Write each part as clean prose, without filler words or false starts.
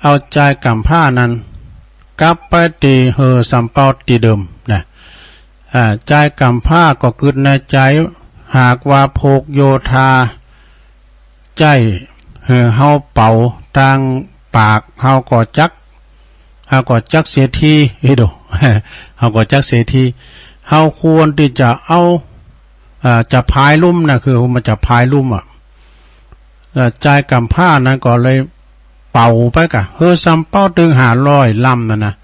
เอาใจกำผ้านั้นกลับไปตีเฮอสำเปาตีเดิมนะใจกำผ้าก็กึดในใจหากว่าโภกโยธาใจเฮาเป่าทางปากเฮาก็จักเสียทีโดเฮาก็จักเสียทีเฮาควรที่จะเอาจะพายลุ่มนะคือมันจะพายลุ่มใจกำผ้านั้นก็เลยเป่าไปกะซ้ำเป้าตึง500 ลำนะ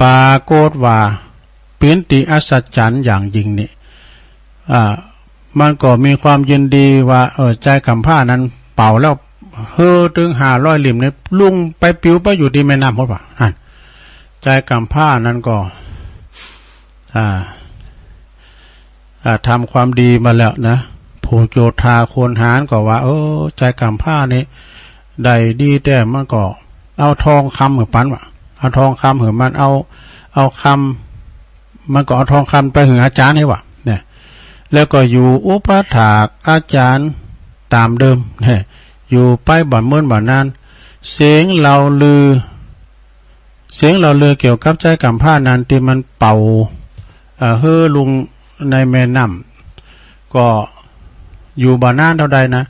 ปรากฏว่าเป็นติอัศจรรย์อย่างยิ่งนี่มันก็มีความยินดีว่าใจกำผ้านั้นเป่าแล้วถึง500 ลิ่มเนี่ยลุงไปปิวไปอยู่ที่แม่น้ำหมดป่ะใจกำผ้านั้นก็ทำความดีมาแล้วนะผู้โยธาโคนหารก็ว่าใจกำผ้านี่ได้ดีแต่มันก็เอาทองคำเหมือนปันว่ะเอาทองคำเหมือนมันเอาคำมันก็เอาทองคำไปหึงอาจารย์ให้ว่ะเนี่ยแล้วก็อยู่อุปถากอาจารย์ตามเดิมเนี่ยอยู่ไปบ่อนเมื่อบ่อนนานเสียงเราลือเกี่ยวกับใจกำผ้านั้นที่มันเป่าลุงในแม่น้ำก็อยู่บ่อนานเท่าใดนะ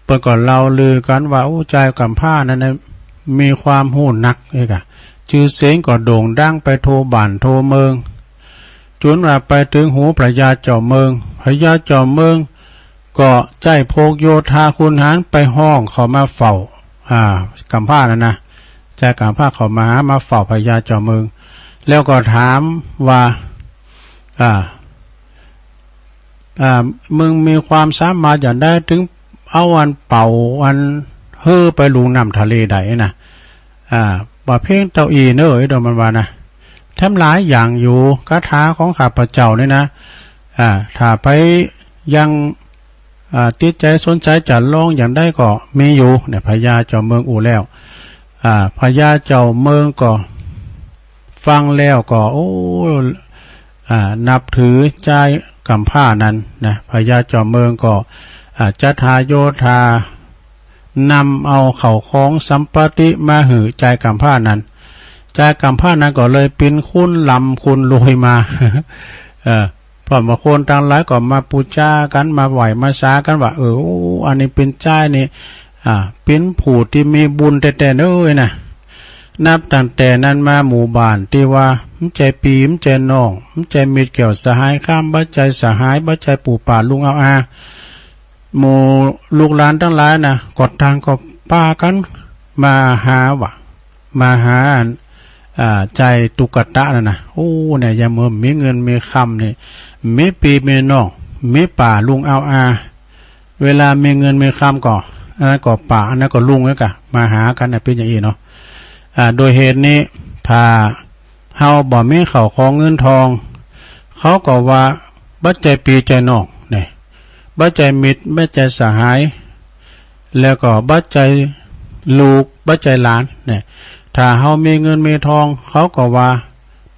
เปิดก่อนเราลือกันว่าใจกำผ้านั้นมีความหู้นักเอกชื่อเสียงก็โด่งดังไปโทบ้านโทเมืองจนว่าไปถึงหูพระยาเจ้าเมืองก็ใจโภกโยธาคุณหารไปห้องเขามาเฝ้ากำผ้านะใจกำผ้าเขามาเฝ้าพระยาเจ้าเมืองแล้วก็ถามว่ามึงมีความสามารถอย่างได้ถึงเอาวันเป่าวันไปลุงน้ำทะเลใดนะบ่เพ่งเต้าอีเนอโดมันว่านะแถมหลายอย่างอยู่คาถาของข้าพเจ้านี่นะถ้าไปยังติดใจสนใจจะลองอย่างได้ก็มีอยู่เนี่ยพญาเจ้าเมืองแล้วพญาเจ้าเมืองก็ฟังแล้วก็นับถือใจกำผ้านั้นนะพญาเจ้าเมืองก็จัตหาโยธานำเอาเข่าของสัมปติมาหือใจกำผ้านั้นใจกำผ้านั้นก็เลยเป็นคุณลำคุณรวยมาพอมาคนต่างหลายก็มาปูชากันมาไหวมาสากันว่าอันนี้เป็นใจนี่เป็นผู้ที่มีบุญแต่นะนับตั้งแต่นั้นมาหมู่บ้านที่ว่าใจปีมใจน้องใจมิตรเกี่ยวสหายข้ามบัจใจสหายบัจใจปู่ป่าลุงเอาหมู่ลูกหลานทั้งหลายนะกดทางก็ป้ากันมาหาใจตุกตะนะเนี่ยยามเมื่อมีเงินมีคำเนี่ยมีปีมีน้องมีป่าลุงเอาเวลามีเงินมีคำก็อันนั้นก็ป่าอันนั้นก็ลุงแล้วกะมาหากันเป็นอย่างนี้เนาะโดยเหตุนี้ถ้าเฮาบ่มีเข้าของเงินทองเขาก็ว่าบัจใจปีใจน้องเนี่ยบัจใจมิตรบัจใจสหายแล้วก็บัจใจลูกบัจใจหลานเนี่ยถ้าเฮามีเงินมีทองเขาก็ว่า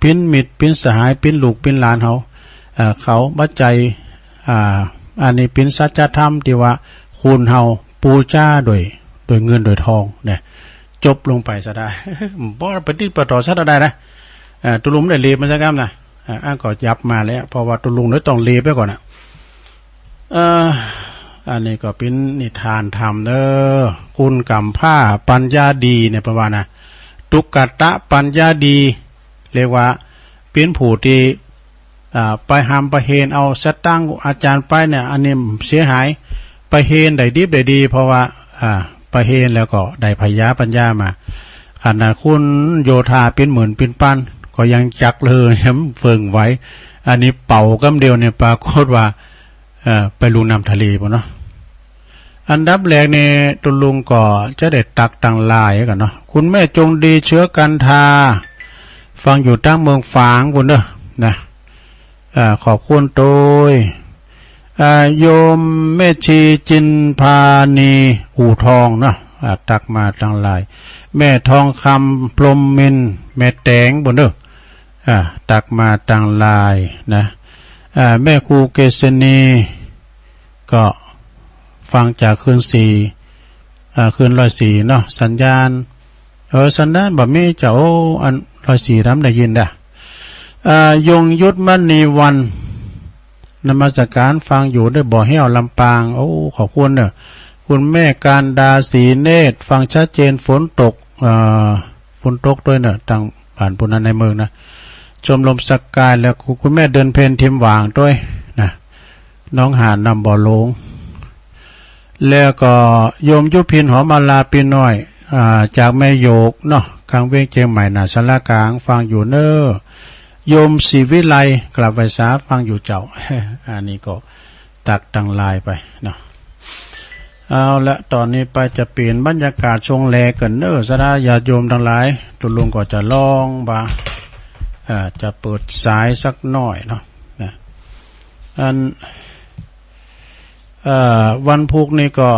ปิ้นมิตรปิ้นสหายปิ้นลูกปิ้นหลานเขาบัจใจอันนี้ปิ้นสัจธรรมที่ว่าคุณเฮาปูจ้าโดยเงินโดยทองเนี่ยจบลงไปซะได้บ่ปฏิปต่อซะได้นะตุลุงได้เลบมาซะครับนะก็ยับมาแล้วเพราะว่าตุลุงได้ต้องเลบไปก่อนนะอันนี้ก็เป็นนิทานธรรมเด้อคุณกำผ้าปัญญาดีเนี่ยประมาณนะตุกตะปัญญาดีเรียกว่าเป็นผู้ที่ไปหามไปเฮนเอาสตั้งอาจารย์ไปเนี่ยอันนี้เสียหายไปเฮนได้ดิบได้ดีเพราะว่าไปเฮนแล้วก็ได้พยาปัญญามาขนาดคุณโยธาเป็นหมื่นเป็นพันก็ยังจักเลยเฟิงไว้อันนี้เป่ากำเดียวเนี่ยปรากฏว่าไปลุงน้ำทะเลป่ะเนาะอันดับแรกเนี่ยตุลุงก็จะได้ตักตังลายกันเนาะคุณแม่จงดีเชื้อกันทาฟังอยู่ตั้งเมืองฝางคุณเด้อนะขอบคุณโดยโยมแม่ชีจินพานีอู่ทองเนาะตักมาตังลายแม่ทองคำพรหมมินแม่แตงบนเด้อตักมาตังลายนะแม่ครูเกษณีก็ฟังจากคืน4 เนาะสัญญาณ สันดานบ่มีเจ้าอัน104ได้ยินเด้อยงยุทธมณีวันนมัสการฟังอยู่ได้บ่อแห้วลำปางโอ้ขอบคุณเด้อคุณแม่การดาศรีเนตรฟังชัดเจนฝนตกฝนตกด้วยเนอะทางผ่านปุ่นในเมืองนะชมลมสกายแล้วคุณแม่เดินเพนทิมหว่างด้วยนะน้องหานนำบ่อลงแล้วก็โยมยุพินหอมาลาปีน้อยจากแม่โยกเนาะกลางเวียงเชียงใหม่น่ะสารกลางฟังอยู่เนอโยมศรีวิไลกลับไฟสาฟังอยู่เจ้า อันนี้ก็ตักตังลายไปเนาะเอาละตอนนี้ไปจะเปลี่ยนบรรยากาศชงแลกันเนอสระญาติโยมทั้งหลายตุลุงก็จะลองบาจะเปิดสายสักหน่อยเนาะนะอันวันพุกนี้ก็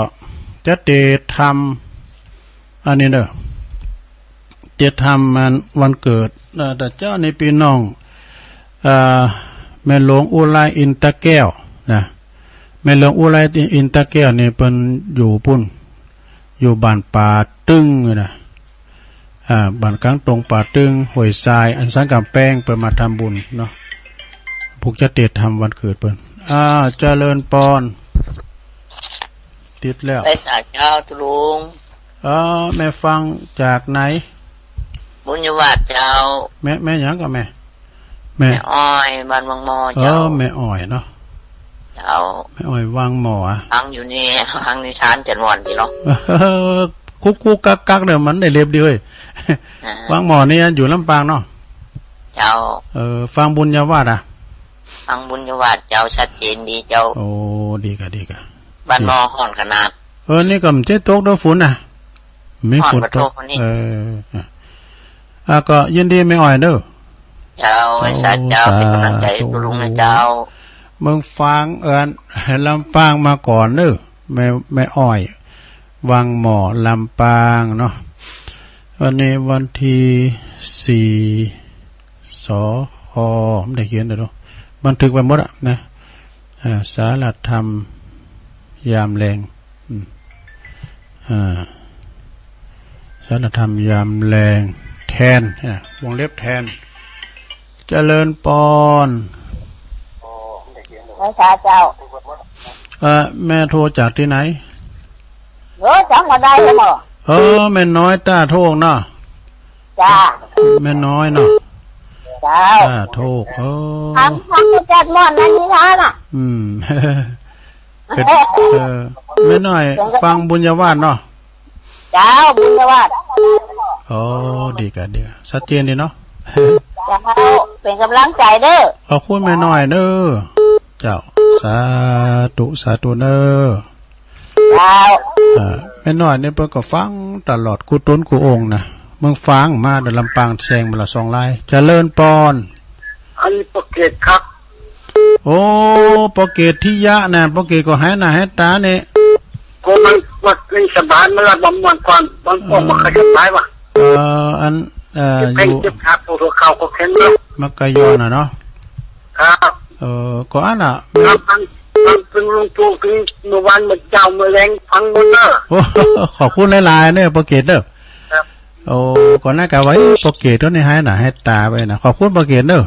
จะเตะทำอันนี้เนอะเตะทำมันวันเกิดแต่เจ้าในปีน้องแม่หลวงอุไรอินตะแก้วนะแม่หลวงอุไรอินตะแก้วนี่เป็นอยู่ปุ่นอยู่บ้านป่าตึ้งนะบ้านกลางตรงป่าตึ้งห้วยทรายอันสังกำแป้งเปิดมาทำบุญเนาะพวกจะเตะทำวันเกิดเปิ้นเจริญปอนติดแล้วไปสาเจ้าตุลุงแม่ฟังจากไหนบุญยวาดเจ้าแม่หยังกับแม่อ้อยบ้านวังหมอเจ้าแม่อ้อยเนาะเจ้าแม่อ้อยวังหมอฟังอยู่นี่ฟังนิทานจันวันพี่เนาะคุกกักเดี๋ยวมันได้เรียบดีเว้ยวังหมอนี่อยู่ลำปางเนาะเจ้าฟังบุญยวาดฟังบุญยวาดเจ้าชัดเจนดีเจ้าโอ้ดีกะบ้านหมอห่อนขนาดนี่ก็มันเจ๊ตกด้วยฝนน่ะไม่ฝนตกก็ยินดีไม่อ่อยเด้อเจ้าไอ้สัตว์เจ้าเป็นกำลังใจตุลุงนะเจ้าเมืองฟังลำปางมาก่อนเด้อไม่อ่อยวังหมอลำปางเนาะวันนี้วันที่4 สคไม่ได้เขียนเด้อบันทึกไปหมดนะสารธรรมยามแรงสารธรรมยามแรงแทนวงเล็บแทนเจริญปอนพระเจ้าแม่โทรจากที่ไหนจังมาได้ไหมแม่น้อยตาโทกเนาะจ้าแม่น้อยเนาะจ้าโทกทำจัดมอนนั่นนี่ท่าน่ะแม่น้อยฟังบุญยวาดเนาะเจ้าบุญยวาดดีกันชัดเจนดีเนาะเจ้าเป็นกำลังใจเด้อขอบคุณแม่น้อยเด้อเจ้าสาธุเด้อเจ้าแม่น้อยเนี่ยเพิ่นก็ฟังตลอดกูต้นกูองนะเมืองฟังมาเดลำปางแซงมาละ2 ลายเจริญปอนอันนี้โปรเกตครับโอ้โปรเกตที่ยะนะโปรเกตก็ให้หน้าให้ตาเนี่ยก็มันวัดในสบายมาละบำบัดก่อนบางคนมาขยับไปว่ะอันอยู่เจ็บขาตัวเข่าก็แข็งแล้วมักกะยอนเนาะครับก็อันครับมันเป็นลุงตู่ถึงเมื่อวานเมื่อเจ้าเมื่อแรงฟังหมดเด้อขอบคุณหลายๆเนี่ยโปรเกตเด้อครับก่อนหน้ากะไว้โปรเกตตัวนี้ให้หน้าให้ตาไปนะขอบคุณโปรเกตเด้อ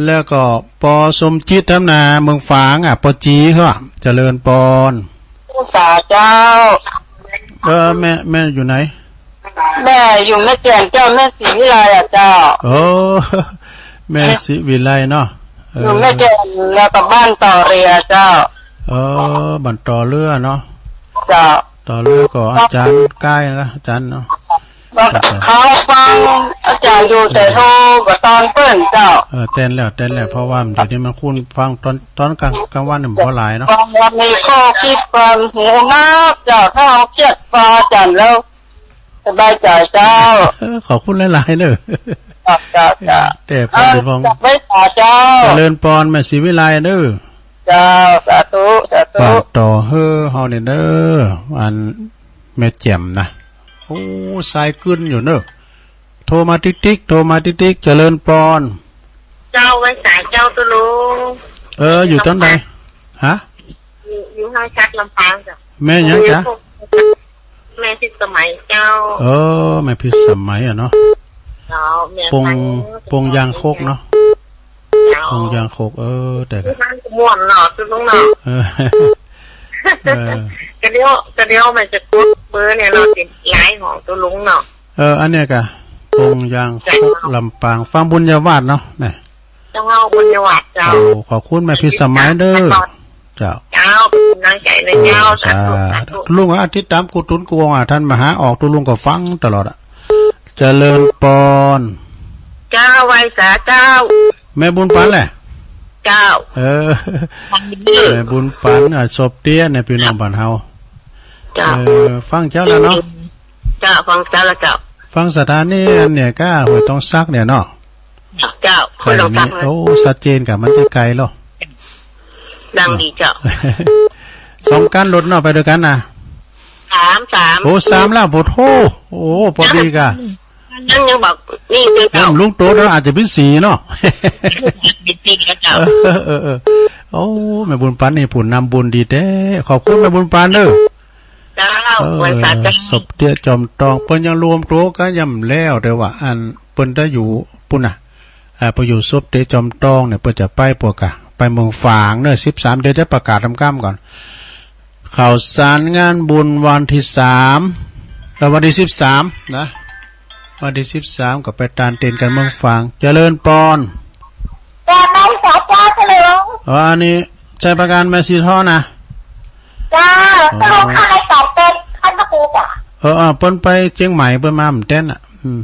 แล้วก็ปอสมจิตทำนาเมืองฝางปอจีเขาเจริญปอนสาเจ้าแม่อยู่ไหนแม่อยู่แม่แจ่มเจ้าแม่ศรีวิไลเจ้าแม่ศรีวิไลเนาะอยู่แม่แจ่มแล้วก็บ้านต่อเรือเจ้าบ้านต่อเรือเนาะเจ้าต่อเรือก็อาจารย์ใกล้นะอาจารย์เนาะเขาฟังอาจารย์อยู่แต่โทรกับตอนเปิ้นเจ้าเต้นแล้วเพราะว่าเดี๋ยวนี้มันคุ้นฟังตอนกลางวันเนี่ยพอหลายเนาะวันนี้ข้อคิดความหูนับเจ้าถ้าเอาเจ็ดฟ้าจันแล้วสบายใจเจ้าขอบคุณหลายๆเด้อแต่พอดีพงไม่ต่อเจ้าเจริญปอนแม่ศรีวิไลเด้อเจ้าสาธุต่อเฮาเนี่ยเด้ออันแม่แจ่มนะโอ้สายขึ้นอยู่เนอะโทรมาติ๊กเจริญปอนเจ้าไว้สายเจ้าตุลุงอยู่ตอนไหนฮะอยู่ห้างชักลำปางจ้ะแม่ยังจ๊ะ แม่พิสมัยเจ้าแม่พิสมัยอ่ะเนาะเจ้าแม่ปงยางโคกเนาะปงยางโคกแต่ก็ม่วนเนาะตุลุงเนาะกระเดียวมันจะกุดเบอร์เนี่ยเราติดไลน์ของตุลุงเนาะอันเนี้ยกะปงยางโคกลำปางฟังบุญญาวาสเนาะแม่เจ้าบุญญาวาสเจ้าขอบคุณแม่พิสมัยเด้อเจ้าเป็นนางใจในเจ้าสาธุลุงอาทิตย์ตามกูตุนกวงท่านมาหาออกตุลุงก็ฟังตลอดอ่ะเจริญปอนเจ้าไว้สาเจ้าแม่บุญปันแหละเจ้าแม่บุญปันศพเตี้ยในพี่น้องบ้านเฮาฟังเจ้าแล้วเนาะเจ้าฟังเจ้าแล้วเจ้าฟังสถานีอันเนี่ยก็หัวต้องซักเนี่ยเนาะเจ้าคนเราซักโอ้ชัดเจนกับมันจะไกลหรอดังดีเจ้า2การรถเนาะไปด้วยกันนะ3โอ้3แล้วโอ้พอดีกะยังบอกนี่เจ้าลุงโตแล้วอาจจะเป็น4เนาะเจ้าโอ้แม่บุญปันนี่ผู้นำบุญดีแท้ขอบคุณแม่บุญปันเด้อเจ้าไว้สาเจ้าศพเตี้ยจอมตองเปิ้นยังรวมโตก็ย่ำแล้วแต่ว่าอันเปิ้นได้อยู่ปุ่นน่ะไปอยู่ศพเตี้ยจอมตองเนี่ยเปิ้นจะไปพวกกะไปเมืองฝางเนอะ13เดือนจะประกาศทำก้ามก่อนข่าวสารงานบุญวันที่3แล้ววันที่13นะวันที่13ก็ไปตานเต้นกันเมืองฝางเจริญปอนแต่แม่สาวจ้าเฉลิมอันนี้ใช้ประกันแม่ซีท่อนะจ้าตลงข้าให้สอบเป็นขั้นตะปูจ้ะเปิ้นไปเชียงใหม่เปิ้นมาหม่เต้นอ่ะ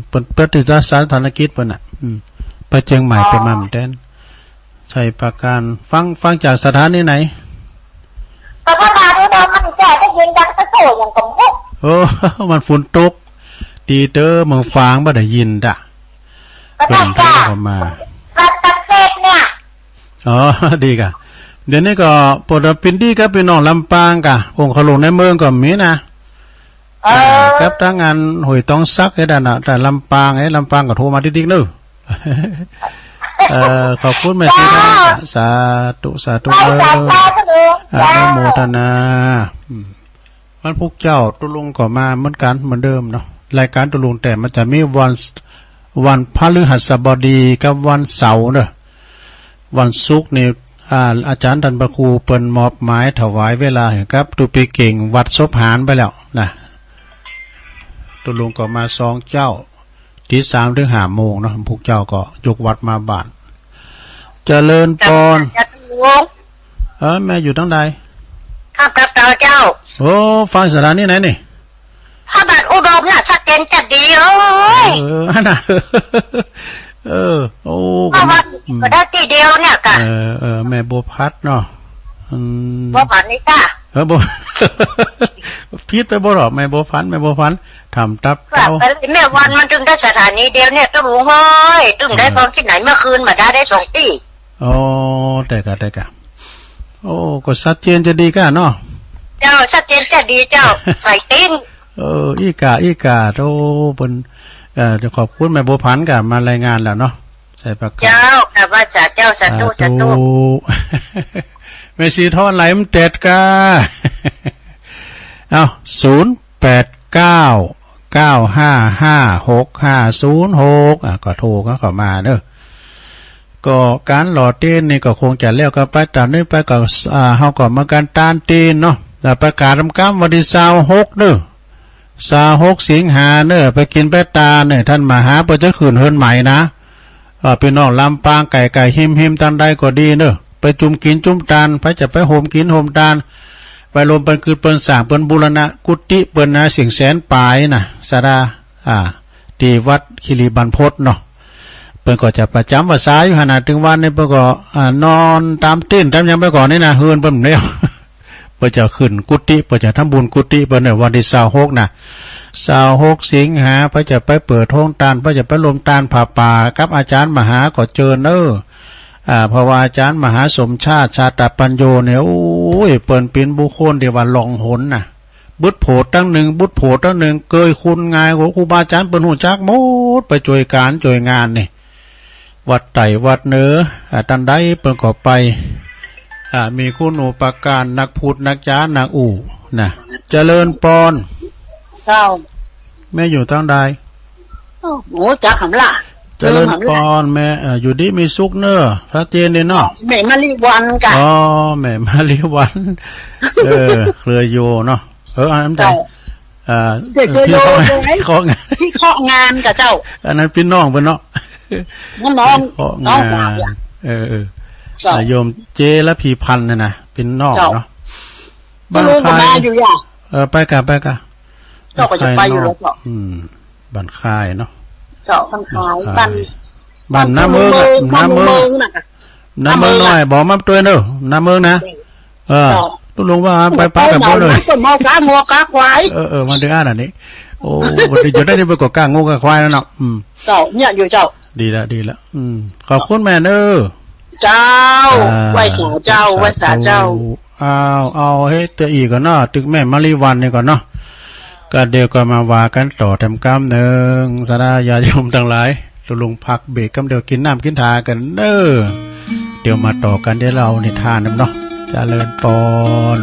เปิ้นติดสาธารณกิจเปิ้นอ่ะไปเชียงใหม่ไปมาหม่เต้นใช่ประการฟังจากสถานีไหนแต่ถ้ามาดูเดิมมันแก่จะยิงดังตะโกนอย่างกับมุกมันฝนตกตีเตอเมืองฟางบ่ได้ยินด่ะเป็นท่ามาตัดเศษเนี่ยดีกะเดี๋ยวนี้ก็ปดปินดีก็เป็นน้องลำปางกะองค์ขลุงในเมืองก็มีนะกับทางงานหอยต้องซักให้ด้านน่ะแต่ลำปางก็โทรมาดิ๊กๆเด้อขอบคุณแม่ชีนะสาธุอนุโมทนาวันพุกเจ้าตุลุงก็มาเหมือนกันเหมือนเดิมเนาะรายการตุลุงแต่มันจะมีวันพฤหัสบดีกับวันเสาร์เนอะวันศุกร์นี่อาจารย์ท่านพระครูเปิ้นมอบหมายถวายเวลาให้กับตุปีเก่งวัดศพหานไปแล้วนะตุลุงก็มา2เจ้าที่3 ถึง 5 โมงเนาะพวกเจ้าก็ยกวัดมาบ้านเจริญปอนแม่อยู่ทั้งใดครับเจ้าโอ้ฟังสถานีไหนนี่ถ้าบัดอุดมน่ะชัดเจนจัดดีน่ะโอ้ก็ได้ทีเดียวเนี่ยกะแม่บัวพัดเนาะบัวพันนี่จ้ะบัวพิษไปบ่หรอแม่บัวพันทำตับเต้าแม่วันมันถึงได้สถานีเดียวเนี่ยต้องหูห้อยตึงได้ตอนที่ไหนเมื่อคืนมาได้2 ตีแต่กะโอ้ก็ชัดเจนจะดีกันเนาะเจ้าชัดเจนจะดีเจ้าใส่ติ้นอีกาโตบนจะขอบคุณแม่บัวพันกับมารายงานแล้วเนาะใส่ประกาศเจ้ากับว่าเจ้าสาธุแม่ชีทอดไหลมันเต็ดกา089955650ก็โทรก็เข้ามาเด้อก็การหล่อเต้นนี่ก็คงจะแล้วก็ไปตอนนี้ไปก็เฮาก็มาการต้านเต้นเนาะแล้วประกาศทำกรรมวันที่26เด้อ26 สิงหาเด้อไปกินไปตาเนี่ยท่านมหาประจะขืนเฮินใหม่นะพี่น้องลำปางไก่หิมตันใดก็ดีเด้อไปจุ่มกินจุ่มตาลไปจะไปโฮมกินโฮมตาลไปลมเป็นคือเปิ้นสร้างเปิ้นบูรณะกุฏิเปิ้นนะเสียงแสนปลายนะสาราที่วัดคิริบันพศเนาะเปิ้นก็จะประจำภาษาอยู่ขนาดถึงวันนี้เปิ้นก็นอนตามเต้นตามยังไปก่อนนี่นะเฮือนเปิ้นแล้วเปิ้นจะขึ้นกุฏิเปิ้นจะทำบุญกุฏิเปิ้นในวันที่26นะ26 สิงหาเพิ่นจะไปเปิดห้องตาลเพิ่นจะไปรวมตาลผ่าป่ากับอาจารย์มหาก็เจอเพราะว่าอาจารย์มหาสมชาติชาตปัญโยเนี่ยโอ้ยเปิ้นเป็นบุคคลที่ว่าหลองหนน่ะบุตรโผตั้งหนึ่งเกยคุณงายของครูบาอาจารย์เปิ้นฮู้จักหมดไปช่วยการช่วยงานนี่วัดไต่วัดเหนือตันใดเปิ้นก็ไปมีคุณูปการนักพูดนักจานักอู่นะเจริญปอนค เจ้า แม่อยู่ตั้งใด โอ้จักหำล่ะ เจริญพรแม่อยู่ดีมีสุขเนอะพระเจนเนี่ยเนาะ แม่มารีวันกัน อ๋อแม่มาลีวันเครือโยเนาะอันนั้นใจพี่เคาะงาน พี่เคาะงานกับเจ้า อันนั้นพี่น้องเพิ่นเนาะ น้อง เคาะงานโยมเจและพีพันธ์นะเป็นนอกเนาะ บ้านค่ายอยู่ย่าไปกะเจ้าก็จะไปอยู่แล้วเจ้าบ้านค่ายเนาะเจ้าบ้านค่ายบ้านน้ำเมืองน้ำเมืองน้อยบอกมาตัวเนอะน้ำเมืองนะตุลุงว่าไปป้าแบบนี้เลยมอกางัวกาควายมันได้อ่านอันนี้โอ้วันนี้จะได้ไปกดกางงูกับควายแล้วเนาะเจ้าเนี่ยอยู่เจ้าดีละขอบคุณแม่เนอะเจ้าไหว้สาเจ้าไหว้สาเจ้าเอาเฮ้ยตัวอีกก่อนเนาะตึกแม่มารีวันนี่ก่อนเนาะก็เดี๋ยวก็มาว่ากันต่อทำกรรมหนึ่งสดายาโยมทั้งหลายลุงพักเบรกกำเดี๋ยวกินน้ำกินทากันเด้อเดี๋ยวมาต่อกันได้เราในทานน้ำเนาะเจริญพร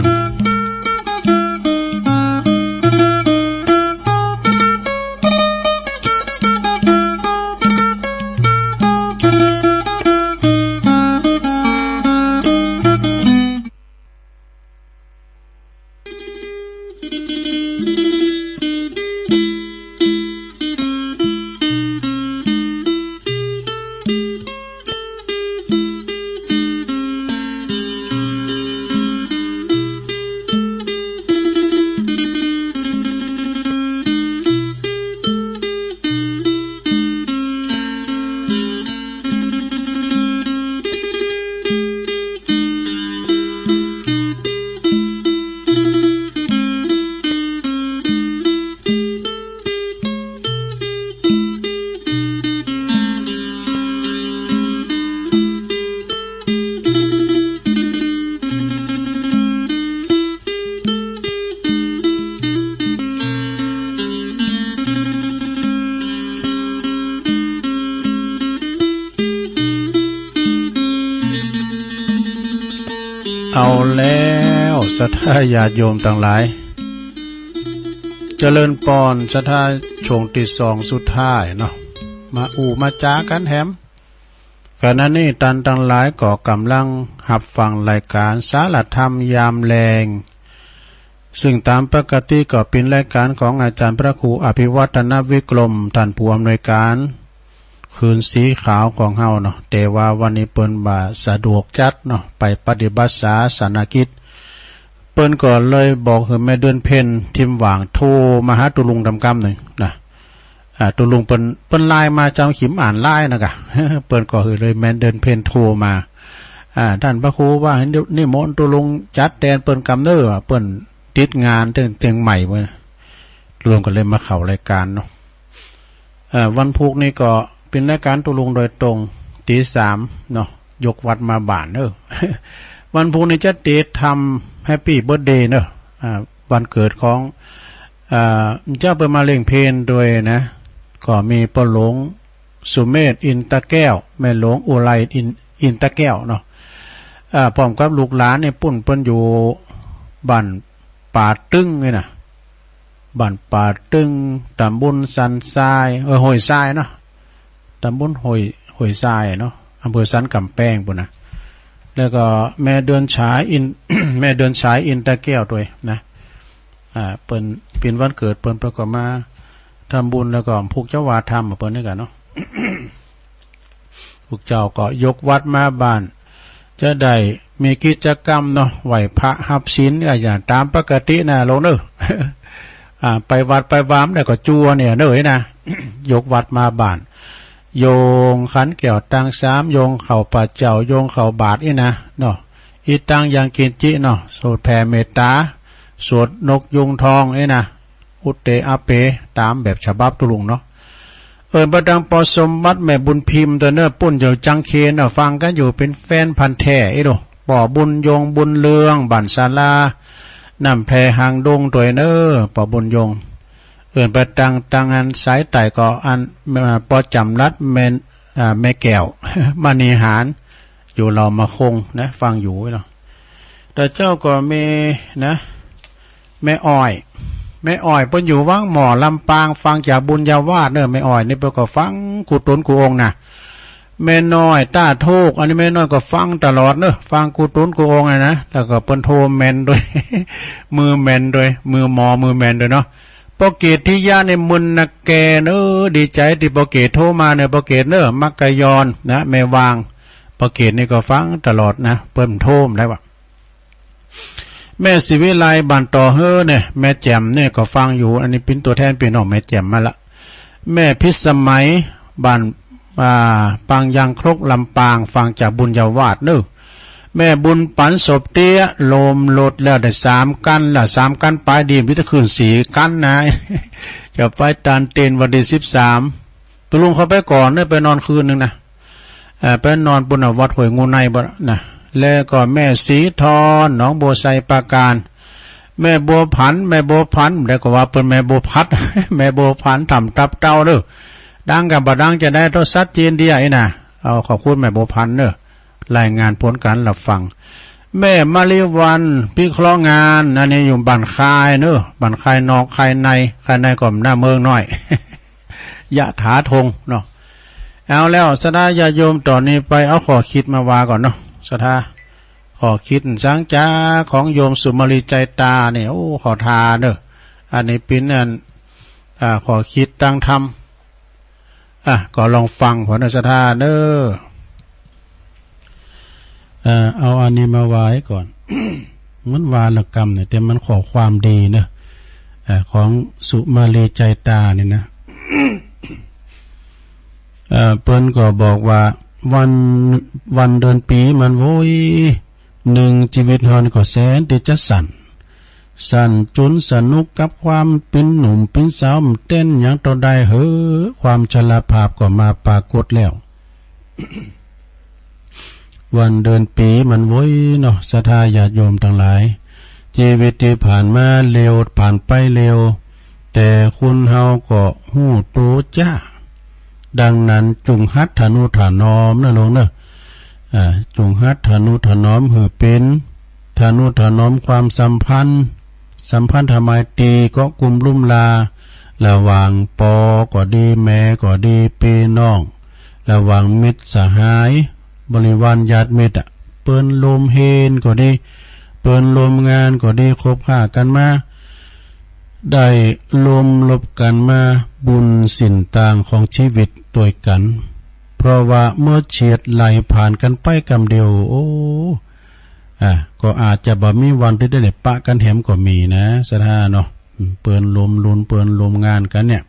เอาแล้วศรัทธาญาติโยมต่างหลายเจริญปอนศรัทธาช่วงที่สองสุดท้ายเนาะมาจ้ากันแฮมขณะนี้ตันต่างหลายก็กำลังหับฟังรายการสารธรรมยามแลงซึ่งตามปกติก็เป็นรายการของอาจารย์พระครูอภิวัฒนวิกรมท่านผู้อำนวยการคืนสีขาวของเฮาเนาะแต่ว่าวันนี้เปิ้นบ่าสะดวกจัดเนาะไปปฏิบัติศาสนกิจเปิ้นก็เลยบอกให้แม่เดือนเพ็ญทิมหว่างโทรมาหาตุลุงทำกรรมหนึ่งนะตุลุงเปิ้นไลน์มาจำขิมอ่านไลน์นะกะ เปิ้นก็เลยแม่เดือนเพ็ญโทรมาท่านพระครูว่านี่มนต์ตุลุงจัดแดนเปิ้นกำเน้อเปิ้นติดงานเตียงใหม่เว้ยตุลุงก็เลยมาเข้ารายการเนาะวันพุธนี้ก็เป็นรายการตุลุงโดยตรงตี3เนาะยกวัดมาบ้านวันพุธนี้จะเดททำแฮปปี้เบิร์ธเดย์เนาะวันเกิดของเจ้าเปิดมาเล่งเพลงโดยนะก็มีพ่อหลวงสุเมธอินตะแก้วแม่หลวงอุไรอินตะแก้วเนาะพร้อมกับลูกหลานเนี่ยปุ่นเปิ้นอยู่บ้านป่าตึ้งเลยนะบ้านป่าตึ้งตำบลสันทรายห้วยทรายเนาะตำบลห้วยทรายเนาะอำเภอสันกำแพงปุ่นนะแล้วก็แม่เดือนฉายอิน แม่เดือนฉายอินตะแก้วด้วยนะเปิ้นเป็นวันเกิดเปิ้นประกอบมาทำบุญแล้วก็พวกเจ้าวาทำเปิ้นนี่กันเนาะ พวกเจ้าก็ยกวัดมาบ้านจะได้มีกิจกรรมเนาะไหวพระหับศีลอย่างตามปกตินะลงเนอะไปวัดไปวามแล้วก็จัวเนี่ยเนอะนะ ยกวัดมาบ้านโยงขันเกี่ยวตัง3โยงเข่าป่าเจ้าโยงเข่าบาทนี่นะเนาะอีตังยังกินจิเนาะสวดแผ่เมตตาสวดนกยุงทองนี่นะอุตเตอาเปตามแบบฉบับตุลุงเนาะประดังปอสมบัติแม่บุญพิมพ์ตัวเนอปุ่นเจ้าจังเคนฟังกันอยู่เป็นแฟนพันธุ์แท้ไอ้ดูป่อบุญยงบุญเลืองบันศาลานำแพหางดงตัวเนอป่อบุญยงประดังตังอันสายไต่ก็อันปอจำรัดแม่แก้วมณีหารอยู่เรามาคงนะฟังอยู่ไว้เนาะแต่เจ้าก็มีนะแม่อ้อย แม่อ้อยเปิ้นอยู่วังหมอลำปางฟังจากบุญญาวาสเด้อแม่อ้อยนี่เปิ้นก็ฟังกูตนกูองค์น่ะแม่น้อยต้าโทกอันนี้แม่น้อยก็ฟังตลอดเด้อฟังกูตนกูองค์นะแล้วก็เปิ้นโทรแม่นด้วย มือแม่นด้วยมือหมอมือแม่นด้วยเนาะปอเกตที่ย่าในมุนนะแกเนอดีใจที่ปอเกตโทรมาเนี่ยปอเกตเนอมักกะยอนนะแม่วางปอเกตนี่ก็ฟังตลอดนะเปิ้นโทรได้ว่าแม่ศิวิไลบ้านต่อเฮ้อเนี่ยแม่แจ่มเนี่ยก็ฟังอยู่อันนี้เป็นตัวแทนเป็นน้องแม่แจ่มมาละแม่พิสมัยบ้านปางยางครกลำปางฟังจากบุญญาวาสเด้อแม่บุญปันศพเตี้ยโลมโลดแล้วได้3 กันละ3 กันปลายดีพิธคืน4 กันนะ จะไปตานเตนวันที่13ตุลุงเขาไปก่อนเนี่ยไปนอนคืนนึงนะไปนอนบนวัดห้วยงูในบ่นะแล้วก็แม่ศรีทรหนองบัวไซปราการแม่บัวผันแล้วก็ว่าเป็นแม่บัวพัด แม่บัวผันทำตับเต้าเด้อดังกับบ่ดังจะได้ทศเจนเดียไอ้น่ะเอาขอบคุณแม่บัวพันเด้อรายงานผลการรับฟังแม่มาริวันพิเคราะห์งานอันนี้อยู่บ้านคายเนอะบ้านคายนอกคายในก็หน้าเมืองน้อย ยะถาธงเนาะเอาแล้วสดาญาโยมต่อนนี้ไปเอาขอคิดมาวาก่อนเนาะสดาขอคิดสังจ้าของโยมสุมาลีใจตาเนี่ยโอ้ขอทาเนอะอันนี้เป็นอันขอคิดตั้งธรรมก็ลองฟังผลสดาเนอะเอาอันนี้มาไว้ก่อน มันวาลกรรมเนี่ยแต่มันขอความดีเนอะของสุมาลีใจตาเนี่ยนะ เปิ้นก็บอกว่าวันเดือนปีมันโว้ย1ชีวิตเฮานี่ก็แสนที่จะสั่นจนสนุกกับความเป็นหนุ่มเป็นสาวเต้นอย่างต่อได้เฮ้อความชราภาพก็มาปรากฏแล้ว วันเดือนปีมันโว้ยเนาะศรัทธาญาติโยมทั้งหลายชีวิตที่ผ่านมาเร็วผ่านไปเร็วแต่คุณเฮาก็ฮู้โตจ้าดังนั้นจงหัดทนุถนอมนะลงเนอะจงหัดทนุถนอมหือเป็นทนุถนอมความสัมพันธ์ทำไมตรีก็กุมลุ่มลาระหว่างปอก็ดีแม่ก็ดีพี่น้องระหว่างมิตรสหายบริวารญาติมิตรเปิ้นลมเฮนก็ดีเปิ้นลมงานก็ดีคบค้ากันมาได้ลมลบกันมาบุญสินต่างของชีวิตตัวกันเพราะว่าเมื่อเฉียดไหลผ่านกันไปกำเดียวโอ้ก็อาจจะบ่มีวันที่ได้ปะกันแหมก็มีนะสถาเนาะเปิ้นลมลุนเปิ้นลมงานกันเนี่ย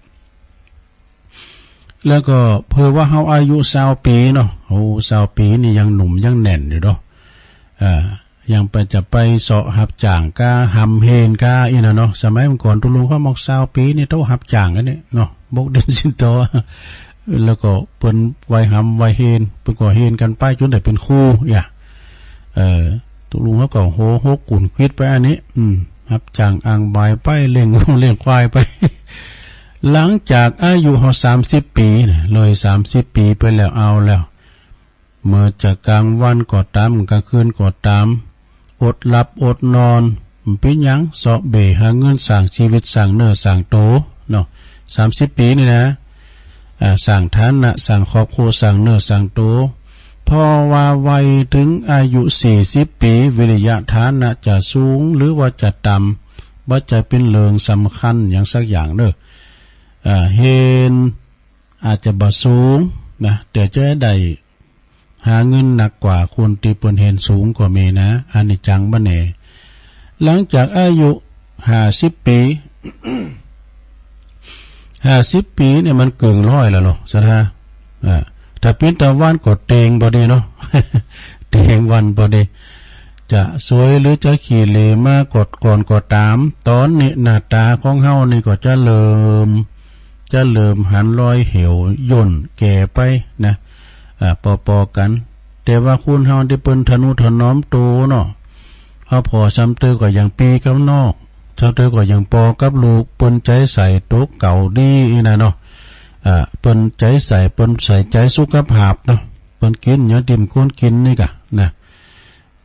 แล้วก็เพื่อว่าเฮาอายุ20 ปีเนาะโอ้20 ปีนี่ยังหนุ่มยังแน่นอยู่เนาะยังไปจะไปเสาะหับจ่างกาหำเฮนกาอีน่ะเนาะสมัยเมื่อก่อนตุลุงเขาบอก20 ปีนี่ต้องหับจ่างกันนี่เนาะบกเด่นสินโตแล้วก็เปิ้นไว้หำไว้เฮนเปิ้นก็เฮนกันไปจนได้เป็นคู่อย่าตุลุงเขาก็โหกุ่นควิดไปอันนี้หับจ่างอ่างบายไปเลี้ยงควายไป หลังจากอายุเขา30 ปีเลย30 ปีไปแล้วเอาแล้วเมื่อจะกลางวันก็ตามกลางคืนก็ตามอดหลับอดนอนเป็นหยังเสาะเบหาเงินสร้างชีวิตสร้างเนื้อสร้างโตเนาะ30 ปีนี่นะสร้างฐานะสร้างครอบครัวสร้างเนื้อสร้างโตพอว่าวัยถึงอายุ40 ปีวิริยะฐานะจะสูงหรือว่าจะต่ำว่าจะเป็นเรื่องสำคัญอย่างสักอย่างเด้อเห็นอาจจะบ่สูงนะแต่จะได้หาเงินหนักกว่าคนที่เปิ้นเห็นสูงกว่ามีนะอันนี้จังบ่แน่หลังจากอายุ50 ปี 50 ปีเนี่ยมันเกิน100แล้วเนาะซะนะถ้าเป็นตะวันก็เตงบ่ได้เนาะ เตงวันบ่ได้จะสวยหรือจะขี้เหร่มากดก่อนก็ตามตอนนี้หน้าตาของเฮานี่ก็จะเริ่มหันรอยเหี่ยวย่นแก่ไปนะปอกันแต่ว่าคุณเฮาที่เปิ้นทนุถนอมโตเนาะเฮาพอซ้ำเตอก็ยังปีกับนอกเจ้าเตอก็ยังปอกับลูกเปิ้นใจใส่โตเก่าดีนะเนาะเปิ้นใจใส่เปิ้นใส่ใจสุขภาพเนาะเปิ้นกินหยังดิ่มคนกินนี่กะนะ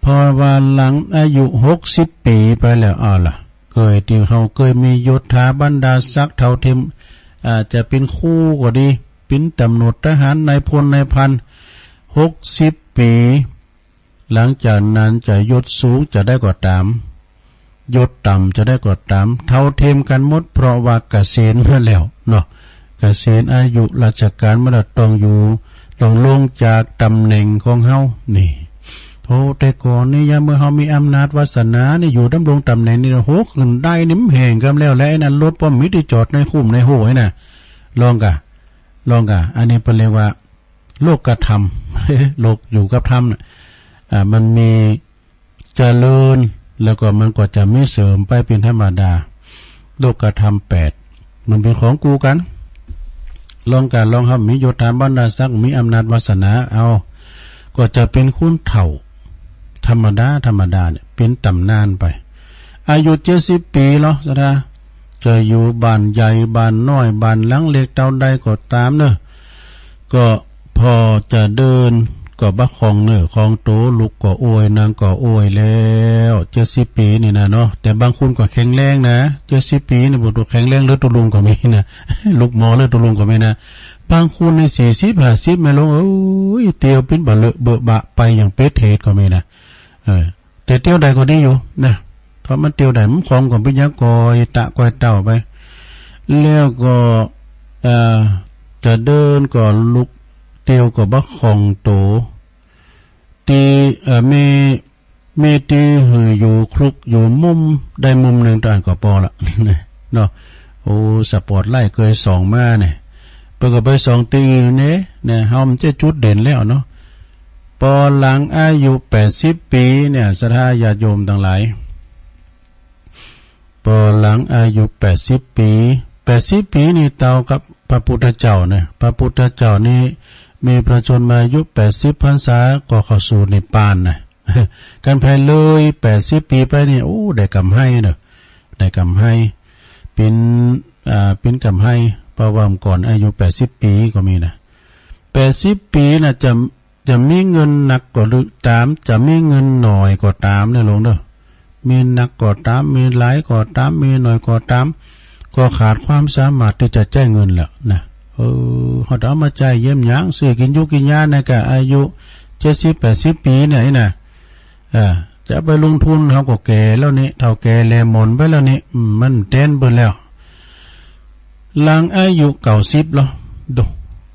พอว่าหลังอายุ60 ปีไปแล้วล่ะ เคยที่เฮาเคยมียศถาบรรดาศักดิ์เท่าเทียมจะเป็นคู่ก็ดีเป็นตำรวจทหารนายพลนายพัน60 ปีหลังจากนั้นจะยศสูงจะได้ก็ตามยศต่ำจะได้ก็ตามเท่าเทียมกันหมดเพราะว่าเกษียณมาแล้วเนาะเกษียณอายุราชการมาแล้วต้องอยู่ต้องลงจากตำแหน่งของเฮานี่โธ่แต่ก่อนนี่ยามเมื่อเฮามีอำนาจวาสนานี่อยู่ดำรงตำแหน่งนี่โหขึ้นได้นิ่มแห่งกันแล้วและไอ้นั่นรถป้อมมิตรจอดในคุ้มในโหยน่ะลองกะอันนี้เป็นเรียกว่าโลกกระทำ โลกอยู่กับธรรมน่ะมันมีเจริญแล้วก็มันก็จะไม่เสริมไปเป็นธรรมดาโลกกระทำ8มันเป็นของกูกันลองครับมียศถาบรรดาศักดิ์มีอำนาจวาสนาเอาก็จะเป็นคุณเฒ่าธรรมดาเนี่ยเป็นตำนานไปอายุ70 ปีเนาะสะดาจะอยู่บ้านใหญ่บ้านน้อยบ้านหลังเล็กเท่าใดก็ตามเนอะก็พอจะเดินก็บักของเนอะของโตลุกก็โอยนางก็โอยแล้ว70 ปีนี่นะเนาะแต่บางคนก็แข็งแรงนะ70 ปีนี่บ่ตัวแข็งแรงหรือตัวลุงก็มีนะ ลูกหมอหรือตัวลุงก็มีนะบางคนใน40 50ไม่ลงเตียวเป็นบะเลอะเบอะบะไปอย่างเป็ดเทศก็มีนะแต่เตียวใดก็ดีอยู่นะเพราะมันเตียวใดมันของก็เป็นยากอยตะกอยเต่าไปแล้วก็จะเดินก็ลุกเตียวก็บักของโตตีเมตีหืออยู่คลุกอยู่มุมได้มุมหนึ่งตานก็พอละเนาะโอ้สปอร์ตไล่เคยส่องมาเนี่ยเปิดก็ไปส่องตีเนี่ยเฮามันจะจุดเด่นแล้วเนาะพอหลังอายุ80 ปีเนี่ยศรัทธาญาติโยมทั้งหลายพอหลังอายุ80 ปีนี่เท่ากับพระพุทธเจ้าเนี่ยพระพุทธเจ้านี่มีประชนมาอายุ80 พรรษาก็เข้าสู่นิพพานนะการภายเลย80 ปีไปนี่โอ้ได้กำให้เนอะได้กำให้เป็นกำให้เพราะว่าก่อนอายุ80 ปีก็มีนะ80 ปีน่ะจะมีเงินหนักก็หรือตามจะมีเงินหน่อยก็ตามเนี่ยลงเด้อมีหนักก็ตามมีหลายก็ตามมีหน่อยก็ตามก็ขาดความสามารถที่จะจ่ายเงินแล้วนะเขาเอามาจ่ายเยี่ยมหยางซื้อกินยุกินยาในกะอายุ70-80 ปีเนี่ยนะจะไปลงทุนเขาก็แก่แล้วนี่เท่าแก่แลหมนไปแล้วนี่มันเต้นเบิ่นแล้วหลังอายุ90แล้วดู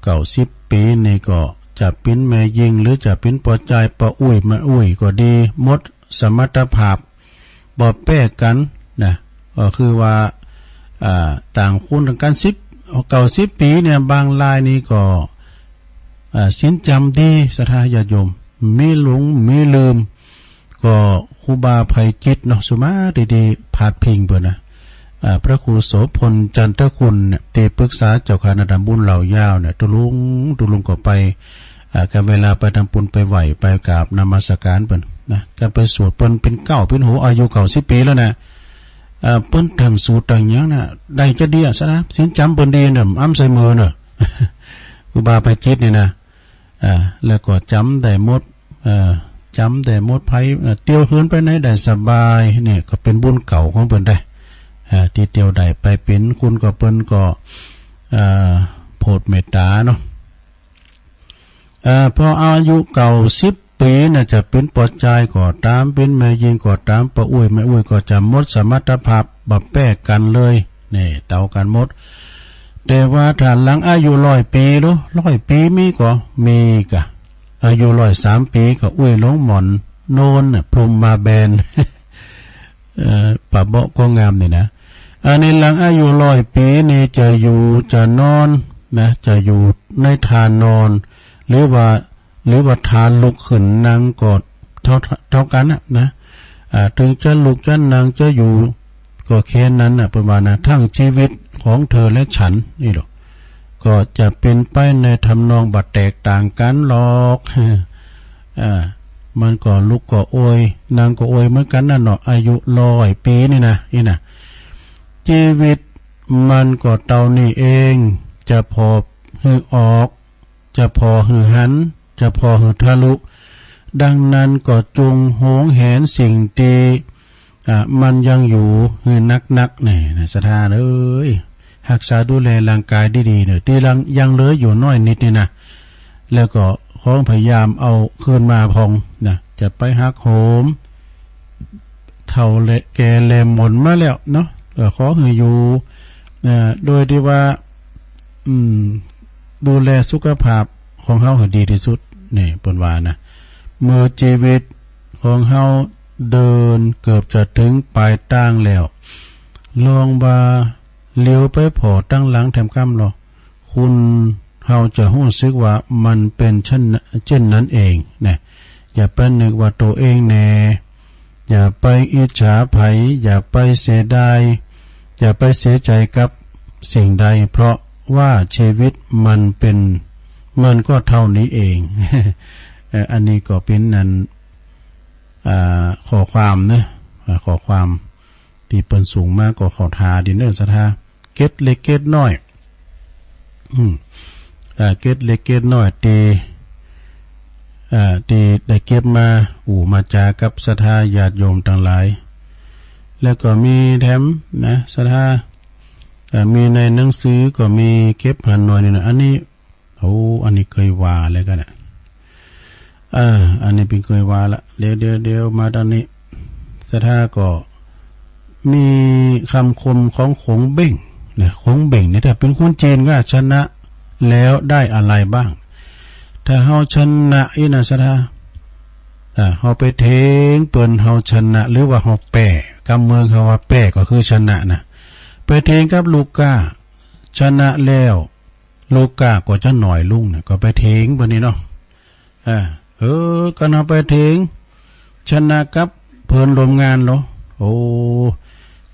90 ปีนี่ก็จะเป็นแม่ยิงหรือจะเป็นปอใจปะอุ้ยมาอุ้ยก็ดีหมดสมรรถภาพบ่แป้กันนะก็คือว่าต่างคุณทางการ90 ปีเนี่ยบางรายนี่ก็สินจำดีศรัทธาญาติโยมมีหลงมีลืมก็ครูบาภัยจิตเนาะสุมาดีๆพาดพิงเพิ่นนะพระครูโสพลจันทคุณเนี่ยที่ปรึกษาเจ้าคณะตำบลเหล่ายาวเนี่ยตุลุงก็ไปกันเวลาไปทำบุญไปไหวไปกราบนมัสการเพิ่นนะก็ไปสวดเพิ่นเป็นเก้าเป็นหูอายุ90 ปีแล้วนะเปิ้นทางสูตรต่างอย่างน่ะได้จะดีซะนะสินจำเปิ้นดีเนี่ยอ้ำใส่มือเนาะครูบาไปคิดนี่นะแล้วก็จำได้หมดจำได้หมดไผเที่ยวคืนไปไหนได้สบายเนี่ยก็เป็นบุญเก่าของเปิ้นได้ที่เที่ยวได้ไปเป็นคุณก็เปิ้นก็โพดเมตตาเนาะพออายุ90 ปีน่ะจะเป็นปอดใจก็ตามเป็นแม่ยิงก็ตามปะอุ้ยแม่อุ้ยก็จะหมดสมรรถภาพบับแป้กันเลยนี่เต่ากันหมดแต่ว่าถ้าหลังอายุ100 ปีหรือ100 ปีมีก็มีกะอายุ103 ปีก็อุ้ยลงหมอนโนนพรมมาแบนปะเบาะก็งามนี่นะอันนี้หลังอายุ100 ปีนี่จะอยู่จะนอนนะจะอยู่ในทานนอนหรือว่าทานลุกขึ้นนั่งกอดเท่ากันนะถึงจะลุกจะนั่งจะอยู่ก็แค่นั้นประมาณนะทั้งชีวิตของเธอและฉันนี่หรอกก็จะเป็นไปในทำนองบัดแตกต่างกันหรอกมันก็ลุกก็โอยนั่งก็โอยเหมือนกันนั่นเนาะอายุ100 ปีนี่นะชีวิตมันก็เท่านี้เองจะพอหือออกจะพอหือหันจะพอหือทะลุดังนั้นก็จงโหงแหนสิ่งดี มันยังอยู่นักเนี่ยนะศรัทธาเอ้ยรักษาดูแลร่างกายดีๆเนี่ยที่ยังเหลืออยู่น้อยนิดนี่นะแล้วก็ของพยายามเอาคืนมาพองนะจะไปหักโหมเท่าเละแกแลมหมนมาแล้วเนาะขอให้อยู่โดยที่ว่าดูแลสุขภาพของเฮาให้ดีที่สุดนี่เปิ้นว่านะเมื่อชีวิตของเฮาเดินเกือบจะถึงปลายทางแล้วลองว่าเลี้ยวไปพอตั้งหลังแถมค่ำหรอคุณเฮาจะรู้สึกว่ามันเป็นเช่นนั้นเองนะอย่าไปนึกว่าตัวเองแน่อย่าไปอิจฉาไผอย่าไปเสียดายอย่าไปเสียใจกับสิ่งใดเพราะว่าชีวิตมันก็เท่านี้เอง อันนี้ก็เป็นนั้นขอความนะขอความที่เปิ้นสูงมากก็ขอทาดินเนอร์ศรัทธาเก็ดเล็กเก็ดน้อยเก็ดเล็กเก็ดน้อยตีได้เก็บมามาจากับศรัทธาญาติโยมทั้งหลายแล้วก็มีแถมนะศรัทธามีในหนังสือก็มีเก็บหันหน่อยนี่นะอันนี้อันนี้เคยว่าแล้วกันนะอันนี้เป็นเคยว่าละเดี๋ยวมาตอนนี้ศรัทธาก็มีคำคมของขงเบ่งเนี่ยขงเบ่งเนี่ยถ้าเป็นคนจีนก็ชนะแล้วได้อะไรบ้างถ้าเฮาชนะอีนะศรัทธาเฮาไปเทงเปิ้นเฮาชนะหรือว่าเฮาแป้กำเมืองเขาว่าแป้ก็คือชนะนะไปเทงกับลูก้าชนะแล้วลูก้าก็จะหน่อยลุ่งนะก็ไปเทงบนนี้เนาะก็เอาไปเทงชนะกับเพิ่นรวมงานเนาะ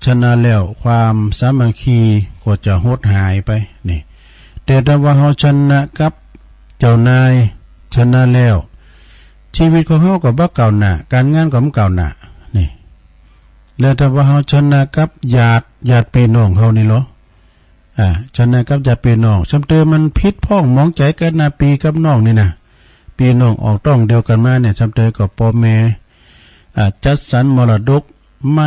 ชนะแล้วความสามัคคีก็จะหดหายไปนี่แต่ถ้าว่าเฮาชนะกับเจ้านายชนะแล้วชีวิตของเฮาก็บ่ก้าวหน้าการงานก็บ่ก้าวหน้านี่แล้วถ้าว่าเฮาชนะกับญาติพี่น้องเฮานี่เหรอชนะกับญาติพี่น้องซำเตอมันผิดพ้องมองใจกันนะปีกับน้องนี่นะพี่น้องออกต้องเดียวกันมาเนี่ยซำเตอก็พ่อแม่จัดสรรมรดกมั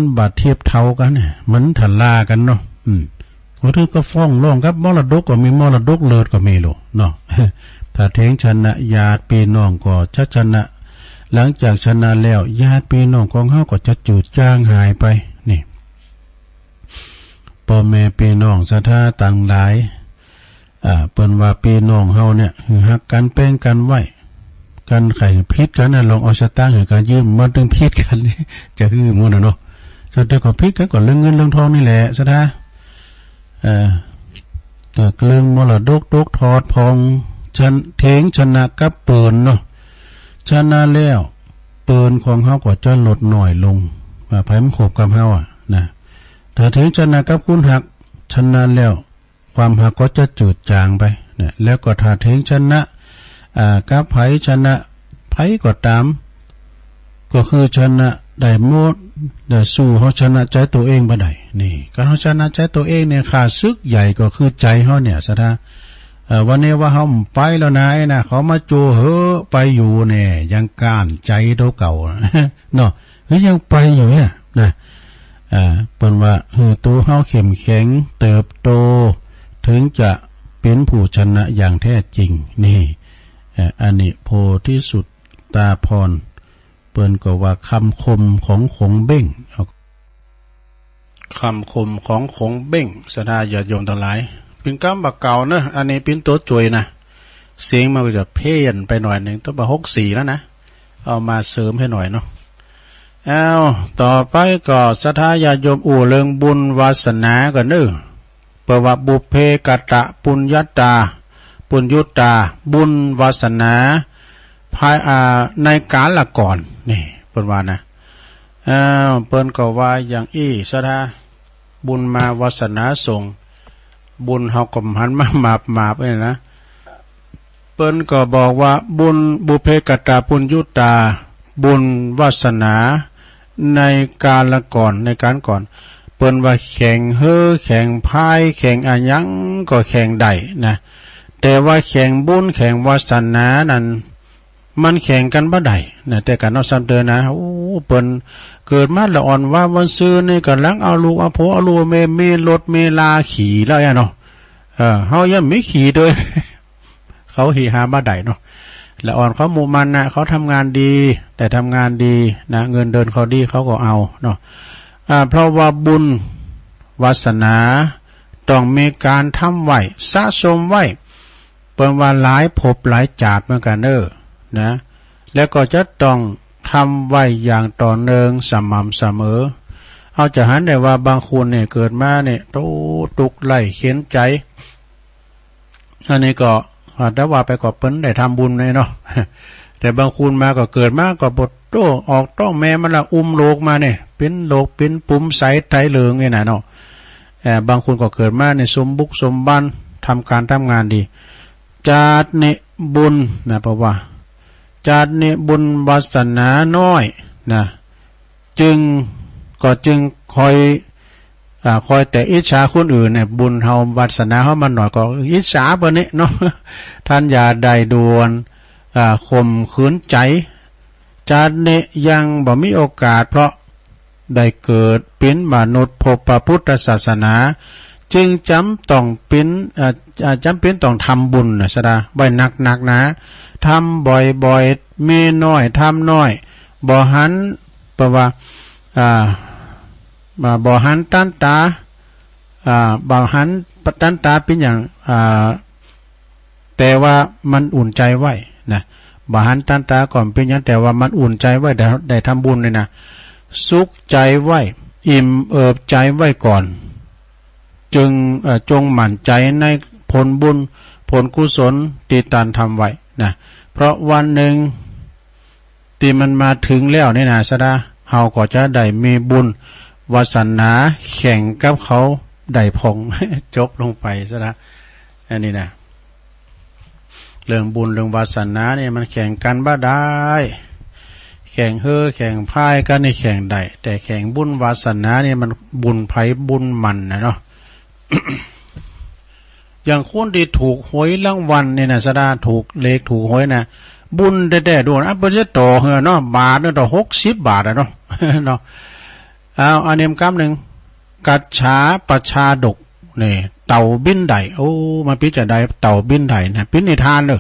นบาดเทียบเท่ากันเนี่ยมันทันลากันเนาะก็ถือก็ฟ้องร้องครับมรดกก็มีมรดกเลิศก็มีโลเนาะถ้าเทงชนะญาติพี่น้องก็ชนะหลังจากชนะแล้วญาติพี่น้องของเฮาก็จะจืดจางหายไปนี่พ่อแม่พี่น้องศรัทธาต่างหลายเปิ้นว่าพี่น้องเฮาเนี่ยฮักกันแป้งกันไว้กันไข่พิษกันน่ะลองเอาสตางค์ให้กันยืมมันถึงพิษกันจะคือมื้อน่ะเนาะสุดท้ายก็พิษกันก็เรื่องเงินเรื่องทองนี่แหละศรัทธาเรื่องมรดกตกทอดพองเทงชนะกับปืนเนาะชนะแล้วปืนของเฮาก็จะลดหน่อยลงไผมันขบกับเฮานะถ้าเทงชนะกับคุณหักชนะแล้วความหักก็จะจืดจางไปเนี่ยแล้วก็ถ้าเทงชนะกับไผชนะไผก็ตามก็คือชนะได้หมดได้สู้เฮาชนะใจตัวเองบ่ได้นี่การเฮาชนะใจตัวเองเนี่ยค่าศึกใหญ่ก็คือใจเฮาเนี่ยศรัทธาวันนี้ว่าเฮาไปแล้วนายนะเขามาจูไปอยู่เนี่ยยังก้านใจตัวเก่าเนาะยังไปอยู่เนี่ยนะเปิ้นว่าตัวเฮาเข้มแข็งเติบโตถึงจะเป็นผู้ชนะอย่างแท้จริงนี่อันนี้โพธิสุตตาพรเปิ้นก็ว่าคำคมของขงเบ้งคำคมของขงเบ้งศรัทธาญาติโยมทั้งหลายเป็นกรรมบักเก่าเนอะอันนี้เป็นตัวจุยนะเสียงมันก็จะเพี้ยนไปหน่อยหนึ่งต้องมา64แล้วนะเอามาเสริมให้หน่อยเนาะต่อไปก็ศรัทธาญาติโยมเรื่องบุญวาสนากันเนอะเปว่าบุพเพกตะปุญญาตาปุญญุตาบุญวาสนาภายในกาลก่อนนี่เปิ้นว่านะเปิ้นก็ว่าอย่างศรัทธาบุญมาวาสนาส่งบุญเฮาก็หันมาไปนะเปิ้นก็บอกว่าบุญบุพเพกตาปุญญุตาบุญวาสนาในกาลก่อนในการก่อนเปิ้นว่าแข่งแข่งพายแข่งอะหยังก็แข่งได้นะแต่ว่าแข่งบุญแข่งวาสนานั้น มันแข่งกันบ่ได้นะแต่กันเอาซ้ำเตือนนะโอ้เปิ้นเกิดมาละอ่อนว่าวันซื้อนี่ก็ลังเอาลูกเอาผัวเอาลูกมีรถมีลาขี่แล้วอ่ะเนาะเฮายังไม่ขี่ด้วย เขาหีหาบ่ได้เนาะละอ่อนเขาหมู่มันนะเขาทำงานดีแต่ทำงานดีนะเงินเดือนเขาดีเขาก็เอาเนาะเพราะว่าบุญวาสนาต้องมีการทำไว้สะสมไว้เปิ้นว่าหลายภพหลายชาติเหมือนกันนะแล้วก็จะต้องทำไว้อย่างต่อเนื่องสม่ำเสมอเอาจะหันได้ว่าบางคนเนี่ยเกิดมาเนี่ยตุกไล่เข็นใจอันนี้ก็แต่ว่าไปก็เปิ้นได้ทำบุญเลยเนาะ แต่บางคนมาก็เกิดมาก็บดโตออกต้องแม่มันละโลกมาเนี่ยเป็นโลกเป็นปุ่มใสไตเหลืองนี่นะเนาะบางคนก็เกิดมาในสมบุกสมบันทำการทำงานดีจาดเนบุญนะเพราะว่าจาดเนบุญวาสนาน้อยนะจึงคอยแต่อิจฉาคนอื่นเนี่ยบุญเฮาวาสนาเฮามันหน่อยก็อิจฉาเพิ่นนี่เนาะ ท่านอย่าได้ดวนข่มขืนใจจาดเนยังบ่มีโอกาสเพราะได้เกิดเป็นมนุษย์พบพระพุทธศาสนาจึงจำเป็นต้องทำบุญนะสดาไว้หนักนะทำบ่อยมีน้อยทำน้อยบ่หันเพราะว่าบ่หันตันตาบ่หันตันตาเป็นอย่างแต่ว่ามันอุ่นใจไว้นะบ่หันตันตาก่อนเป็นอย่างแต่ว่ามันอุ่นใจไว้ได้ทำบุญเลยนะสุขใจไว้อิ่มเอิบใจไว้ก่อนจึงจงหมั่นใจในผลบุญผลกุศลที่ตนทำไว้นะเพราะวันหนึ่งที่มันมาถึงแล้วนี่นะสดาเฮาก็จะได้มีบุญวาสนาแข่งกับเขาได้พง จบลงไปซะละอันนี้นะเรื่องบุญเรื่องวาสนาเนี่ยมันแข่งกันบ่ได้แข่งแข่งพายกันในแข่งได้แต่แข่งบุญวาสนาเนี่ยมันบุญไผบุญมันนะเนาะ อย่างคนที่ถูกหวยรางวัลเนี่ยนะสดาถูกเลขถูกหวยนะบุญได้ๆด้วยอ่ะบ่จะต่อเนาะบาทเนาะต่อ60 บาทอ่ะเนาะ เนาะอันนี้คำหนึ่งกัจฉาประชาดกนี่เต่าบินไดโอ้มันพิจารณาเต่าบินไดนะพินิทานเด้อ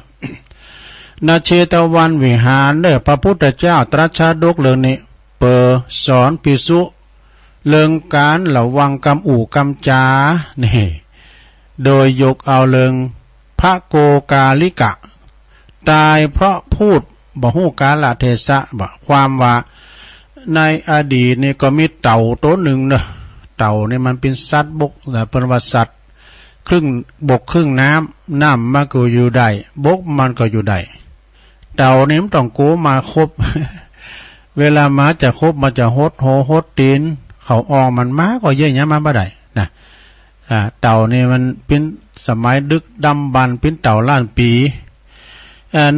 นาเชตวันวิหารเด้อพระพุทธเจ้าตรัสชาดกเรื่องนี้เปอสอนภิกษุเรื่องการระวังกำอู่กำจานี่โดยยกเอาเรื่องพระโกกาลิกะตายเพราะพูดบ่ฮู้กาลเทศะบ่ความว่าในอดีตนี่ก็มีเต่าตัวหนึ่งเนอะเต่านี่มันเป็นสัตว์บกแต่เป็นว่าสัตว์ครึ่งบกครึ่งน้ำมันก็อยู่ได้บกมันก็อยู่ได้เต่านี่มันต้องโกมาครบ เวลามาจะครบมันจะหดตีนเขาออกมันมาก็เยอะแยะมาบ่ได้นะเต่านี่มันเป็นสมัยดึกดำบรรพ์เป็นเต่าล้านปี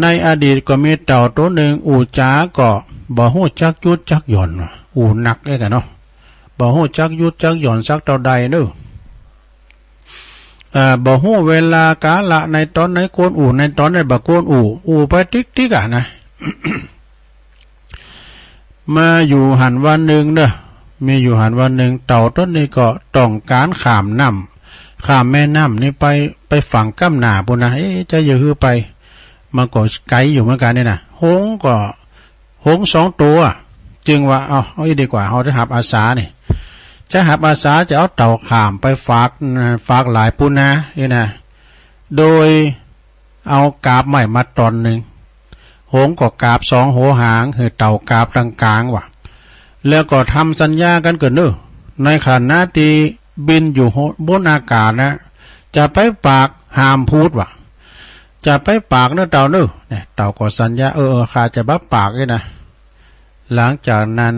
ในอดีตก็มีเต่าตัวหนึ่งอู่จาก็บ่ฮู้จักยุดจักหย่อนอู่หนักเลยกันเนาะบ่ฮู้จักยุดจักหย่อนสักเท่าใดเด้อบ่ฮู้เวลากาละในตอนไหนโกนอู่ในตอนไหนบ่โกนอู่ไปติ๊กอ่ะนะ มาอยู่หันวันหนึ่งเด้อมีอยู่หันวันหนึ่งเต่าต้นนี้ก็ต้องการข้ามแม่น้ำนี่ไปฝั่งก้ำหน้าพุ่นนะจะอย่าฮือไปมันก็ไกลอยู่เหมือนกันนี่นะหง2 ตัวจึงว่าเอาดีกว่าเอาจะหับอาสาเนี่ยจะหับอาสาจะเอาเต่าข้ามไปฝากหลายปุ่นนะนี่นะโดยเอากาบใหม่มาตอนหนึ่งหงก็กาบ2 หัวหางคือเต่ากาบกลางว่ะแล้วก็ทำสัญญากันเกิดในขณะที่บินอยู่บนอากาศนะจะไปปากห้ามพูดว่ะจะไปปากเต่าเนี่ยเต่าก็สัญญาข้าจะบับปากเลยนะหลังจากนั้น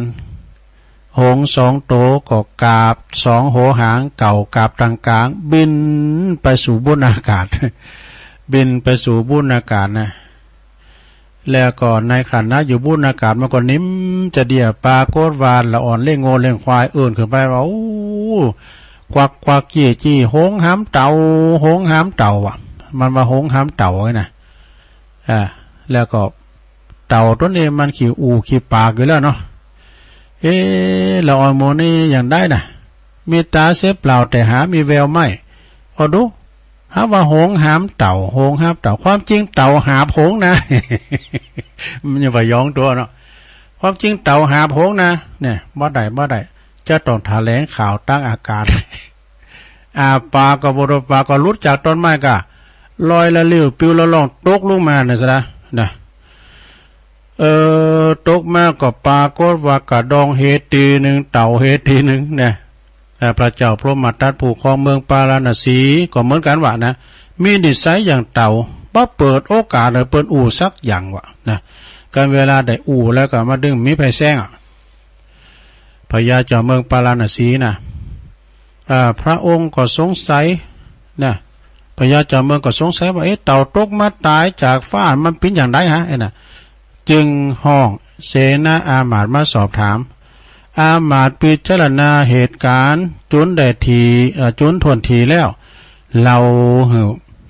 หง2 ตัวก็กาบ2 หัวหางเก่ากาบกลางบินไปสู่บนอากาศ บินไปสู่บนอากาศนะแล้วก็ในขณะอยู่บนอากาศมันก็นิ่มจะเดียปลาโคตรวานละอ่อนเล่งโง่เล่งควายเอื่นขึ้นไปว่าควักจี้หงหามเต่าอ่ะมันว่าหงหามเต่าไงนะแล้วก็ เต่าตัวนี้มันขี่อู่ขี่ปากอยู่แล้วเนาะเราเอาโมนี่อย่างได้น่ะมีตาเสเปล่าแต่หามีแววไม่เอาดูหาว่าหงหามเต่าหงหามเต่าความจริงเต่าหาหงนะ มันอย่าไปย้องตัวเนาะความจริงเต่าหาหงนะเนี่ยบ่ได้จะต้องแถลงข่าวตั้งอาการ ปลาก็บรปลาก็ลุดจากต้นไม้ก็ลอยละลิ้วปิวละล่องตกลงมาเนี่ยซะนะตกมาก็ปลากฏว่ากระดองเฮตีหนึ่งเต่าเฮตีหนึ่งเนี่ยพระเจ้าพรหมทัตผู้ครองเมืองปาราณสีก็เหมือนกันว่านะมีนิสัยอย่างเต่าบ่เปิดโอกาสเลยเปิดอู่สักอย่างวะนะการเวลาได้อู่แล้วก็มาดึงมีไผแซงพญาเจ้าเมืองปาราณสีนะพระองค์ก็สงสัยนะพญาเจ้าเมืองก็สงสัยว่าเต่าตกมาตายจากฟ้ามันเป็นอย่างไรฮะน่ะจึงห้องเสนาอามาตย์มาสอบถามอามาตย์พิจารณาเหตุการณ์จุนได้ทีจุนทวนทีแล้วเรา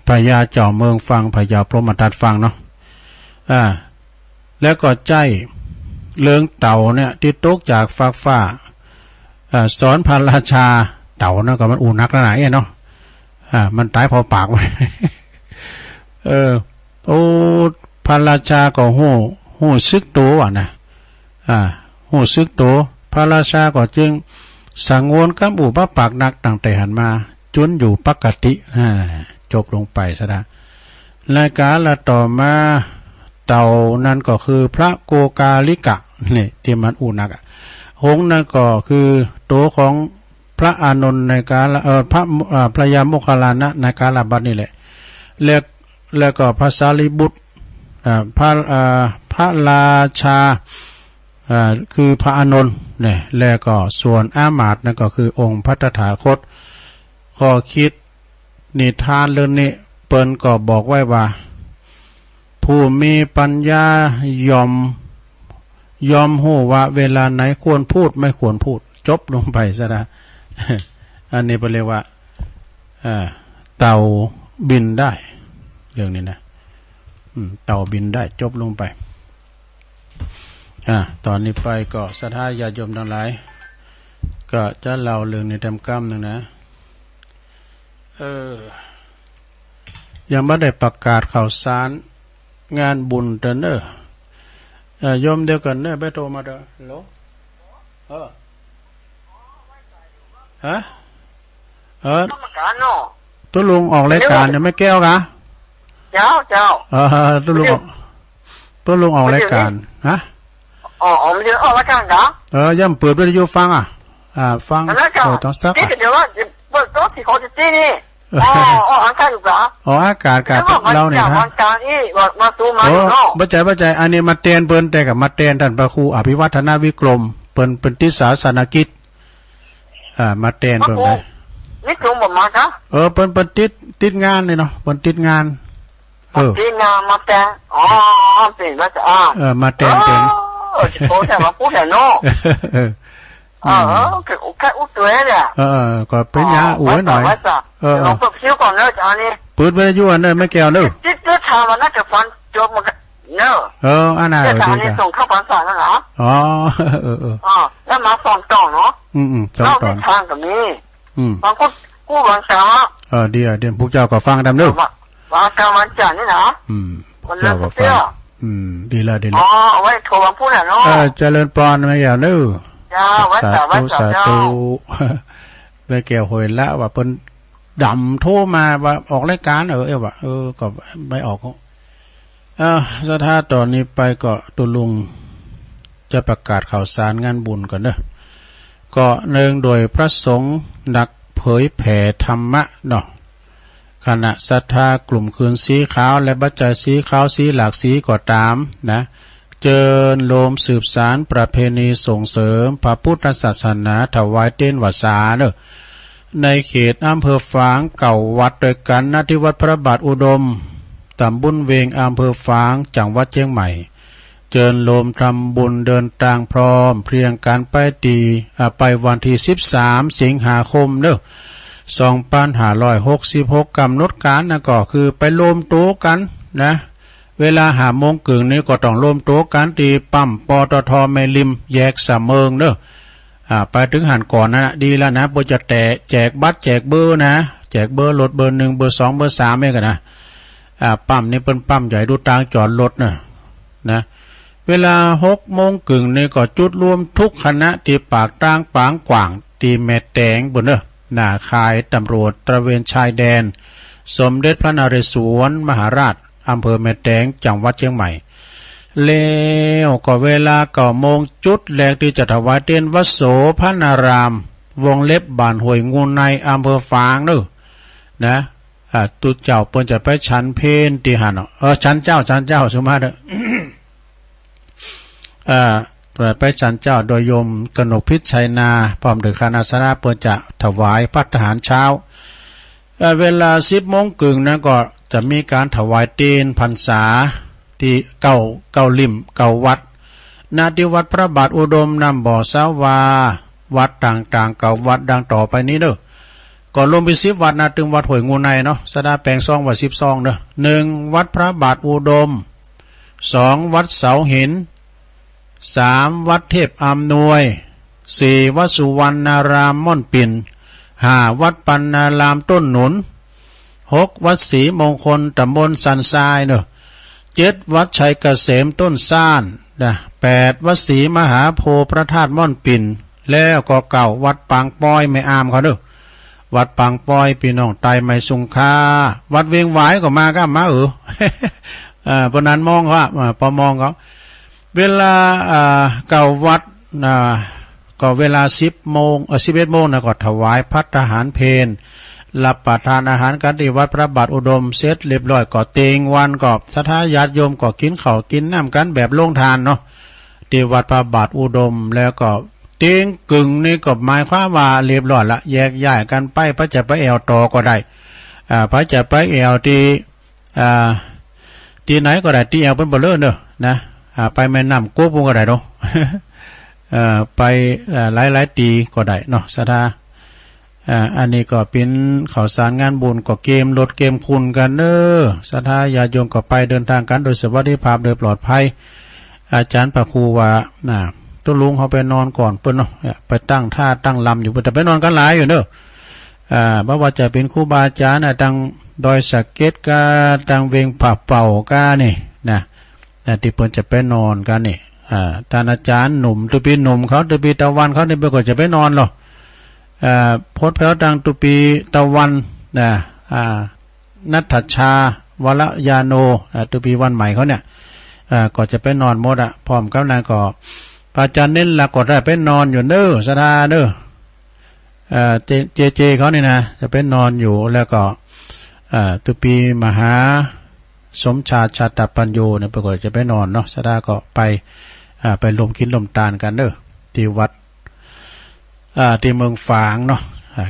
พญาเจ้าเมืองฟังพญาพรหมทัตฟังเนาะแล้วก็ใจเลืองเต่าเนี่ยที่ตกจากฟากฟ้าสอนพระราชาเต่านะก็มันอูนักแล้วไหนเนาะมันตายพอปากไว้ โอ้พระราชาก็หู้ซึกโตว่ะนะหู้ซึกโตพระราชาก็จึงสังวรกับอู่พระปากนักตั้งแต่หันมาจนอยู่ปกติจบลงไปซะนะรายการละต่อมาเต่านั่นก็คือพระโกกาลิกะนี่ที่มันอูนักหงนั่นก็คือโตของพระอานนท์ในการพระยาโมคคัลลานะในการบัดนี่แหละแล้วก็พระสารีบุตรพระราชาคือพระอานนท์เนี่ยแล้วก็ส่วนอามาตย์นั่นก็คือองค์พระตถาคตข้อคิดนิทานเรื่องนี้เปิ้นก็บอกไว้ว่าผู้มีปัญญายอมรู้ว่าเวลาไหนควรพูดไม่ควรพูดจบลงไปซะนะ อันนี้เป็นเรียกว่าเต่าบินได้เรื่องนี้นะเต่าบินได้จบลงไปตอนนี้ไปก็ศรัทธาญาติโยมทั้งหลายก็จะเล่าเรื่องในธรรมกรรมนึงนะยังไม่ได้ประกาศข่าวสารงานบุญเด้อเนอะโยมเดียวกันเนอะไปโทรมาเด้อฮัลโหลฮะตัวลุงออกรายการยังไม่แก้วกะเจ้าตัวลุงออกรายการฮะมันจะออกรายการกะย่ำเปิดวิทยุฟังฟังต้องสักเดี๋ยวว่าเปิดโต๊ะที่เขาจะตีนี่อากาศอยู่กะอากาศเราเนี่ยฮะการนี่มาตูมาเนาะบ่ใจอันนี้มาเตียนเปิ้นแต่กับมาเตียนท่านพระครูอภิวัฒนาวิกรมเปิ้นเป็นติสาสนกิจมาเตียนเปิ้นไปนี่กรมบ่มาจ้ะเปิ้นติดงานเลยเนาะเปิ้นติดงานติดงานมาแต่เป็นว่าจะมาเตียนโตแต่มาพูดแต่เนาะแค่อุดตัวเนี่ยก็เป็นยาอุ่นหน่อยลองเปิดคิ้วก่อนเนอะจานี่เปิดไปยั่วเนอะไม่แก้วเนอะจิ๊ดทำมันน่าจะฟันจบมันเนอะอันไหนจะทำนี่ส่งเข้าปันสารนะเหรอแล้วมาส่งต่อเนาะส่งต่อทางกับนี้บางคนกู้บางสาเดี๋ยวพวกเจ้าก็ฟังดำเนอะว่าการมันจันนี่นะพวกเจ้าก็ฟังดีละเอาไว้โทรมาพูดเนาะเจริญปอนไม่แก้วเนอะสาธุไปเกี่ยวหวยละว่าเปิ้นดำโทรมาว่าออกรายการว่าก็ไม่ออกสถาตอนนี้ไปก็ตุลุงจะประกาศข่าวสารงานบุญก่อนเด้อก็เนื่องโดยพระสงฆ์นักเผยแผ่ธรรมะเนาะคณะศรัทธากลุ่มคืนสีขาวและบัจจัยสีขาวสีหลากสีก็ตามนะเจิญโลมสืบสารประเพณีส่งเสริมพระพุทธศาสนาถวายเต้นวสาเนอะในเขตอำเภอฝางเก่าวัดโดยกันณที่วัดพระบาทอุดมตำบลเวงอำเภอฝางจังหวัดเชียงใหม่เจิญโลมทำบุญเดินทางพร้อมเพรียงการไปวันที่13 สิงหาคมเนอะ2566กำหนดการนะก็คือไปโลมโตกันนะ เวลา5 โมงครึ่งนี้ก็ต้องรวมตัวกันที่ปั๊มปตทแม่ริมแยกสะเมิงเด้อไปถึงหันก่อนนะดีแล้วนะบ่จะแจกบัตรแจกเบอร์นะแจกเบอร์รถเบอร์1เบอร์2เบอร์3นี่กันนะปั๊มนี่เป็นปั๊มใหญ่ดูทางจอดรถนะเวลา6 โมงครึ่งนี่ก็จุดรวมทุกคณะที่ปากตางปางกว่างที่แม่แตงบนหน้าค่ายตำรวจตระเวนชายแดนสมเด็จพระนเรศวรมหาราชอำเภอแม่แตงจังหวัดเชียงใหม่แล้วก็เวลา9 โมงจุดแรกที่จะถวายเตียนวัดโสพนารามวงเล็บบ้านห้วยงูในอำเภอฝางนะตุเจ้าเปิ้นจะไปฉันเพลที่หันฉันเจ้าสุมาเด้อไปฉันเจ้าโดยโยมกนกพิษชัยนาพร้อมด้วยคณะสงฆ์เปิ้นจะถวายภัตตาหารเช้าเวลา10 โมงครึ่งนะก็จะมีการถวายเตียนพรรษาที่เก้าลิม9 วัดณที่วัดพระบาทอุดมนำบ่อสาวาวัดต่างๆ9 วัดดังต่อไปนี้ก็รวมไป10 วัดนะถึงวัดห้วยงูในเนาะสะดาแปลงซองว่า10 ซอง1วัดพระบาทอุดม2วัดเสาหิน3วัดเทพอำนวย4วัดสุวรรณารามม่อนปิ่น5วัดปัณณารามต้นหนุน6วัดศรีมงคลตำบลสันทราย7วัดชัยเกษมต้นซ่าน8วัดศรีมหาโพธิ์พระธาตุม่อนปิ่นแล้วก็9วัดปางปอยไม่อามเขาวัดปางปอยพี่น้องไตไม่สุงค่าวัดเวียงหวายก็มาปนันมองเขาพอมองเขาเวลา9 วัดก็เวลา10 โมง11 โมงนะก็ถวายภัตตาหารเพลรับประทานอาหารกันที่วัดพระบาทอุดมเสร็จเรียบร้อยก็เตงวันก็ศรัทธาญาติโยมก็กินข้าวกินน้ำกันแบบโรงทานเนาะที่วัดพระบาทอุดมแล้วก็เตงกึ่งนี่ก็หมายความว่าเรียบร้อยละแยกย้ายกันไปพระจะไปแอวต่อก็ได้พระจะไปแอวที่ไหนก็ได้ที่แอวเป็นเบลเลอร์นะไปแม่น้ำโก้ปุงก็ได้เนาะไปหลายตีก็ได้เนาะศรัทธาอันนี้ก็เป็นข่าวสารงานบุญก็เกมลดเกมคุณกันศรัทธาญาติโยมก็ไปเดินทางกันโดยสวัสดิภาพโดยปลอดภัยอาจารย์พระครูว่าตัวลุงเขาไปนอนก่อนเปิ้นเนาะไปตั้งท่าตั้งลำอยู่แต่ไปนอนกันหลายอยู่บ่ว่าจะเป็นครูบาอาจารย์ดังดอยสะเก็ดกาดังเวงผับเป่ากานี่นะที่เปิ้นจะไปนอนกันนี่ท่านอาจารย์หนุ่มตุปีหนุ่มเขาตุปีตะวันเขาเนี่ยเปิ้นก็จะไปนอนหรอโพสต์แพ้วดังตุปีตะวันนัทชาวรยาโนตุปีวันใหม่เขาเนี่ยก็จะไปนอนหมดพร้อมกับนั้นก็พระอาจารย์เน้นหลักก็ได้ไปนอนอยู่สดาเจเขานี่นะจะไปนอนอยู่แล้วก็ตุปีมหาสมชาติชาตปัญโยเนี่ยปรากฏจะไปนอนเนาะสดาก็ไปลมคิดลมตาลกันที่วัดที่เมืองฝางเนาะ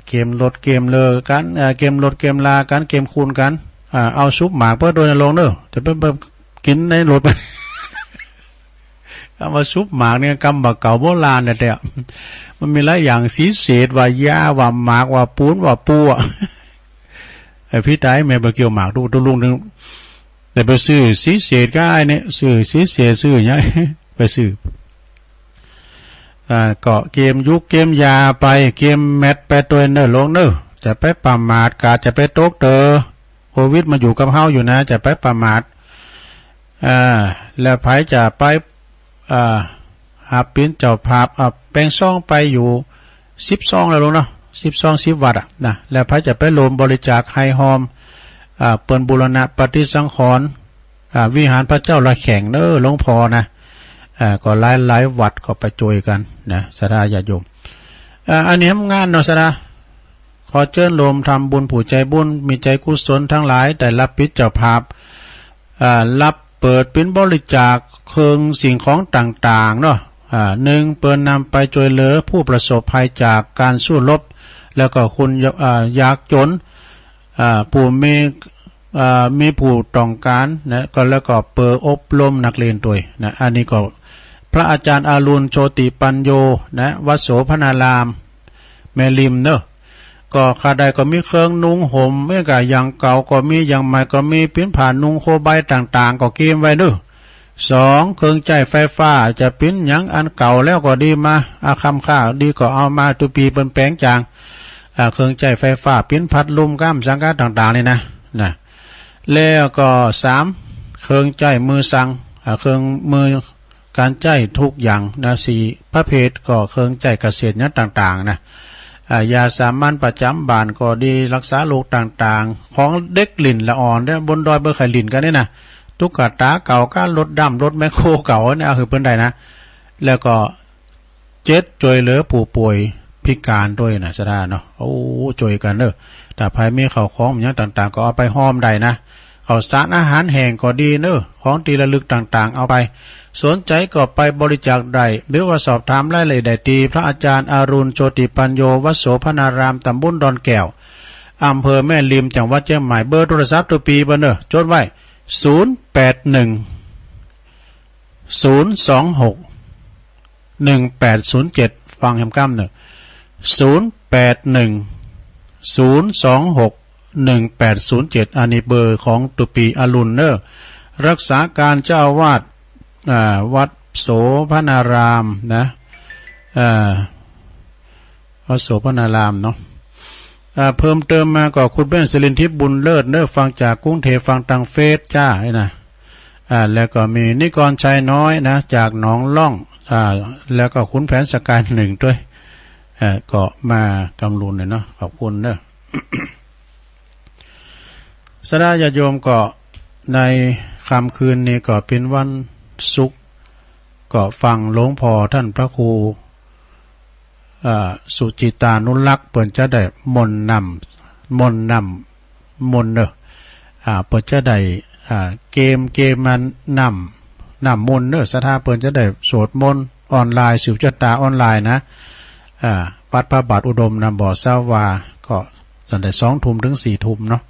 เกมรถเกมเลอกันเกมรถเกมลากันเกมคูณกันเอาซุปหมากเพื่อโดยลงจะไปกินในรถไปเอามาซุปหมากเนี่ยกำบักเก่าโบราณเนี่ยมันมีหลายอย่างสีเศษว่ายาว่าหมากว่าปูนว่าปูพี่ไต้แม่ไปเกี่ยวหมากดูลุงนึงแต่ไปซื้อสีเศษก็ไอ้เนี่ยซื้อสีเศษซื้อเนี่ยไปซื้อก็เกมยุกเกมยาไปเกมแมทไปตัวลงจะไปประมาทกาจะไปตกโควิดมาอยู่กับเฮาอยู่นะจะไปประมาทแล้วไผจะไปหาปิ้นเจ้าภาพแปลงซ่องไปอยู่10 ซองแล้วลงเนาะ10 ซอง10 วัดนะแล้วไผจะไปรวมบริจาคไฮฮอมเปิ้นบูรณะปฏิสังขรณ์วิหารพระเจ้าละแข่งหลวงพ่อนะก็หลายวัดก็ไปช่วยกันนะศรัทธาญาติโยมอันนี้งานเนาะศรัทธาขอเชิญรวมทำบุญผู้ใจบุญมีใจกุศลทั้งหลายแต่รับปิดเจ้าภาพรับเปิดเป็นบริจาคเครื่องสิ่งของต่างๆเนาะ1เปิดนำไปช่วยเหลือผู้ประสบภัยจากการสู้รบแล้วก็คนยากจนผู้มีผู้ต้องการนะก็แล้วก็เปิดอบรมนักเรียนตัวนะอันนี้ก็พระอาจารย์อารุณโชติปัญโยนะวัดโสพนารามแม่ริม ก็ข้าใดก็มีเครื่องนุ่งห่มเมื่อกะอย่างเก่าก็มีอย่างใหม่ก็มีปิ้นผ่านนุ่งโคใบต่างๆก็เกมไว้ด้วยสองเครื่องใจไฟฟ้าจะปิ้นหยังอันเก่าแล้วก็ดีมาอาคำข้าวดีก็เอามาตุปีเป็นแปลงจางเครื่องใจไฟฟ้าปิ้นพัดลมก้ามสังกัดต่างๆนี่นะแล้วก็สามเครื่องใจมือสั่งเครื่องมือการใจทุกอย่างนะสี่พระเพทก็เครื่องใจเกษตรนั้นต่างๆนะยาสามัญประจำบ้านก็ดีรักษาโรคต่างๆของเด็กลิ่นละอ่อนเนี่ยบนดอยเบอร์ไข่ลิ่นกันนี่นะตุ๊กตาเก่าก้ารถดำรถแมคโครเก่าเนี่ยคือเพิ่นได้นะแล้วก็ช่วยเหลือผู้ป่วยพิการด้วยนะสะดาเนาะโอ้ช่วยกันเด้อแต่ภายมีข้าวของอย่างต่างๆก็เอาไปห้อมได้นะข้าวสารอาหารแห้งก็ดีเนอะของตีระลึกต่างๆเอาไปสนใจก็ไปบริจาคได้หรือว่าสอบถามรายละเอียดได้ที่พระอาจารย์อรุณโชติปัญโยวัดโสพนารามตำบลดอนแก้วอำเภอแม่ริมจังหวัดเชียงใหม่เบอร์โทรศัพท์ตัวปีเบอร์เนอะจดไว้081 026 1807ฟังแฮมก้ำเนอะ081 026 1807อันนี้เบอร์ของตุปีอรุณเนอร์รักษาการเจ้าวาดวัดโสพนารามนะวัดโสพนารามเนาะเพิ่มเติมมาก็คุณเบ้นสิรินทิพย์บุญเลิศเนอร์ฟังจากกรุงเทพฟังทางเฟซจ้าไอ้นะแล้วก็มีนิกรชัยน้อยนะจากหนองล่องแล้วก็คุณแผนสกายหนึ่งด้วยก็มากำลุนเลยเนาะขอบคุณเนอะ สดาญาโยมก็ในค่ำคืนนี้ก็เป็นวันศุกร์ก็ฟังหลวงพ่อท่านพระครูสุจิตานุรักษ์เปิ่นจะได้มนต์นำเนอะเปิ่นจะได้เกมมันนำมนต์เนอะสถาเปิ่นจะได้สวดมนต์ออนไลน์สืบชะตาออนไลน์นะวัดพระบาทอุดมนำบ่อซาวาก็ตั้งแต่20:00 ถึง 4:00 เนาะ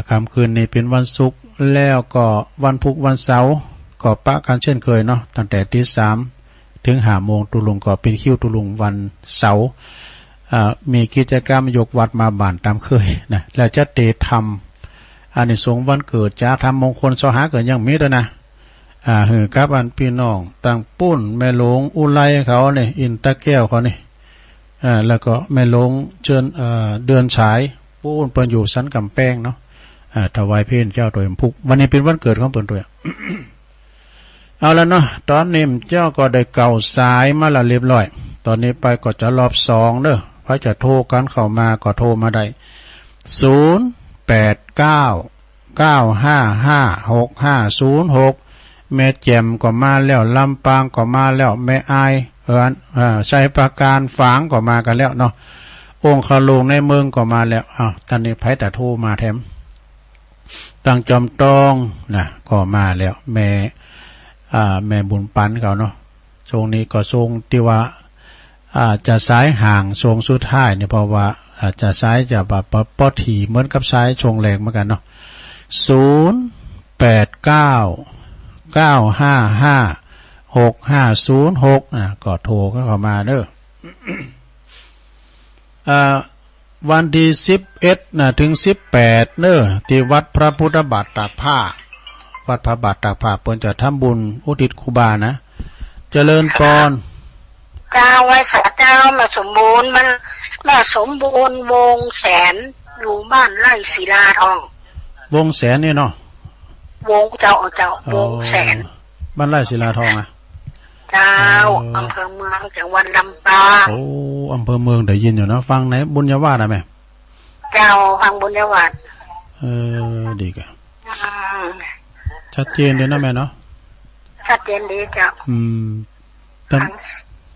ค่ำคืนนี้เป็นวันศุกร์แล้วก็วันพุธวันเสาร์ก็ปะกันเช่นเคยเนาะตั้งแต่ 3:00 ถึง 5:00 ตุลุงก็เป็นคิวตุลุงวันเสาร์มีกิจกรรมยกวัดมาบ้านตามเคยนะแล้วจะเตธรรมอานิสงส์วันเกิดจะทำมงคลสหาเกิดยังมีด้วยนะหือกับอันพี่น้องต่างปุ้นแม่หลวงอุไรเขาเนี่ยอินตะแก้วเขานี่แล้วก็แม่หลวงเชิญเดือนฉายปุ้นเปิ้นอยู่สันกำแพงเนาะถวายเพลเจ้าโดยพุกวันนี้เป็นวันเกิดของเปิ้นด้วย เอาแล้วเนาะตอนนี้เจ้าก็ได้เก่าสายมาละเรียบร้อยตอนนี้ไปก็จะรอบ2เด้อพระจะโทรกันเข้ามาก็โทรมาได้0899556506แม่แจ่มก็มาแล้วลำปางก็มาแล้วแม่อายชัยประการฝางก็มากันแล้วเนาะองค์ขลุงในเมืองก็มาแล้วตอนนี้ไผแต่โทรมาแถมตั้งจอมตองนะก็มาแล้วแม่บุญปันเขาเนาะทรงนี้ก็ทรงที่ว่าจะสายห่างทรงสุดท้ายเนี่ยเพราะว่าจะสายจะแบบปอถี่เหมือนกับสายชงแรงเหมือนกันเนาะ0899556506ก็โทรเข้ามาเด้อวันที่11ถึง18เด้อที่วัดพระพุทธบาทตากผ้าวัดพระบาทตากผ้าเพิ่นจะทำบุญอุทิศครูบานะเจริญพรเจ้าไว้สาเจ้ามาสมบูรณ์มันแม่สมบูรณ์วงแสนอยู่บ้านไร่ศิลาทองวงแสนนี่เนาะวงเจ้าวงแสนบ้านไร่ศิลาทองเจ้าอำเภอเมืองจังหวัดลำปางโอ้อำเภอเมืองได้ยินอยู่นะฟังไหนบุญญาวาสได้ไหมเจ้าฟังบุญญาวาสดีกันชัดเจนเลยนะแม่เนาะชัดเจนดีเจ้าฟัง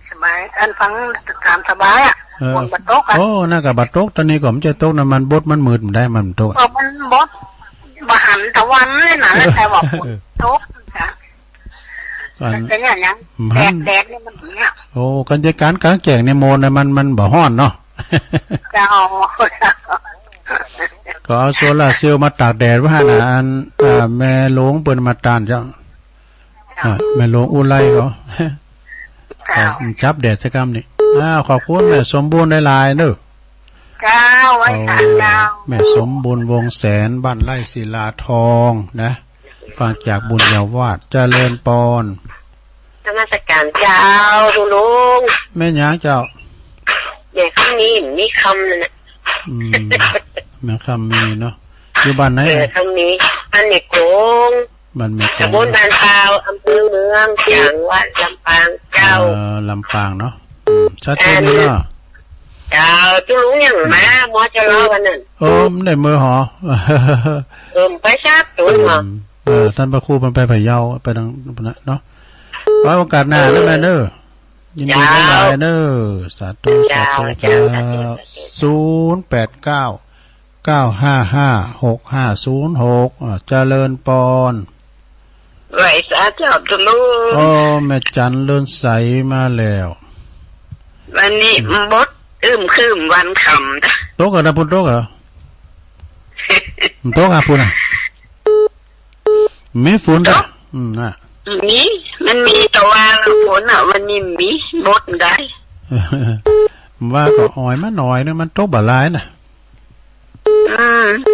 สบายอันฟังตามสบายบนบัตรโต๊ะโอ้น่ากับบัตรโต๊ะตอนนี้ก็มันจะโต๊ะนะมันบดมันมืดมันได้มันโต๊ะมันบดบหันตะวันเลยนะแล้วแต่ว่าโต๊ะเป็นอย่างนี้แดดนี่มันอย่างเงี้ยโอ้กันจัดการกลางแจ้งในโมนเนี่ยมันบ่ฮ้อนเนาะก็เอาโซล่าเซลล์มาตากแดดไว้ให้นะอันแม่หลวงเปิ้นมาตานเจ้าแม่หลวงอุไรเขาจับแดดสักคำนี่ขอบคุณแม่สมบูรณ์หลายๆเด้อ เจ้าไว้สารเจ้าแม่สมบูรณ์วงแสนบ้านไร่ศิลาทองนะฟังจากบุญญาวาสเจริญปอนนมัสการเจ้าลุงแม่หยังเจ้าอย่างข้างนี้มีคำนะแม่คำมีเนาะอยู่บ้านไหนคำนี้อันนี้โกงบ้านแม่โกงตำบลบ้านเปาอำเภอเมืองจังหวัดลำปางเจ้าลำปางเนาะชัดเจนเนาะเจ้าจุลุงยังมาหมอจะรอวันนั้นได้มือหอไปชักตัวหอท่านพระครูมันไปพะเยาไปทางเนาะไว้โอกาสหน้าแล้วแม่เด้อยินดีหลายเด้อสาธุสาธุเจ้า089-955-6506เจริญปอนไหวสาธุจุลุงแม่จันเลื่อนใสมาแล้ววันนี้บดคืมวันคำนะโต๊ะกับพุ่นโต๊ะเหรอโต๊ะกับพุ่นอ่ะมีฝนจ้ะน่ะมีมันมีแต่ว่าฝนอ่ะวันนี้มีบดได้ว่าก็อ่อยมาหน่อยนึงมันโต๊ะบ่หลายน่ะ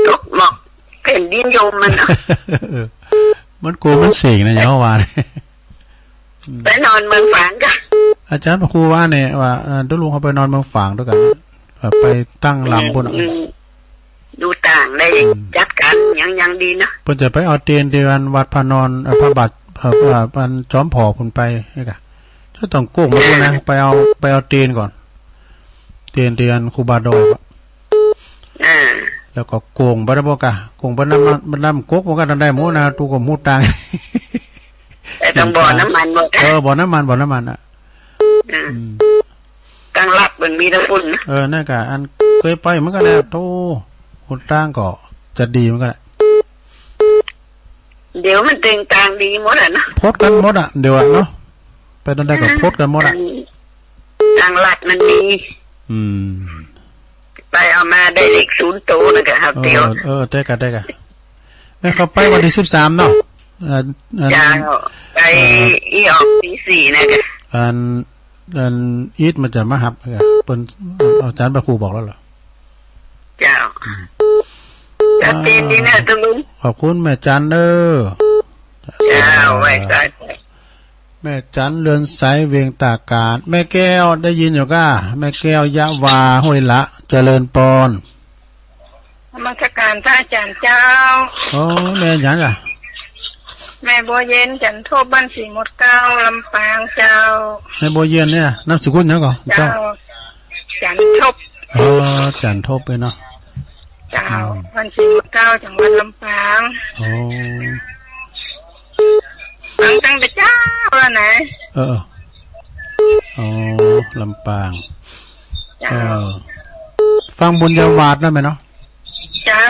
ตกหมอกแผ่นดินโยมมันมันกูมันเสกนะอย่าว่าไปนอนเมืองฝางกันอาจารย์ครูว่าเนี่ยว่าตุลุงเขาไปนอนเมืองฝางด้วยกันไปตั้งลำบนดูต่างได้จัดการยังดีนะเพิ่นจะไปเอาเตียนเดือนวัดพานอนพระบาทพันจอมผอพุ่นไปนี่กะถ้าต้องโก้งมาด้วยนะไปเอาเตียนก่อนเตียนเดือนครูบาดอยแล้วก็โกงบารบอกะโกงบารน้ำก๊กมันก็ได้หมูนะตูกับหมูตังแต่ต้องบ่อน้ำมันบ่อน้ำมันอ่ะตั้งรักมันมีน้ำฝุ่นนั่นกะอันเคยไปมันก็แล้วตู้หุ่นตั้งก็จะดีมันก็แหละเดี๋ยวมันเต็งต่างดีหมดอ่ะนะโพสกันหมดอ่ะเดี๋ยวเนาะไปตอนได้ก็โพสกันหมดอ่ะตั้งรักมันดีไปเอามาได้เลข0ตัวนะครับเดี๋ยวได้กันแม่เขาไปวันที่13เนาะไปอีออกตี4นะครับอันอีทมันจะมาหับเปิ้นอาจารย์พระครูบอกแล้วเหรอเจ้าจัดเจนดีนะตุลุงขอบคุณแม่จันเด้อเจ้าไว้ใจแม่จันเรือนไสเวียงตาการแม่แก้วได้ยินอยู่ก้าแม่แก้วยะวาห้วยละเจริญปอนนมัสการพระอาจารย์เจ้าแม่หยังอ่ะแม่บัวเย็นจันทบบ้านสีหมดเก้าลำปางเจ้าแม่บัวเย็นเนี่ยนามสกุลหยังก่อนเจ้าจันทบจันทบไปเนาะเจ้าบ้านสีหมดเก้าจังหวัดลำปางฟังตั้งแต่เจ้าแล้วไหนลำปางฟังบุญญาวาสได้ไหมเนาะเจ้า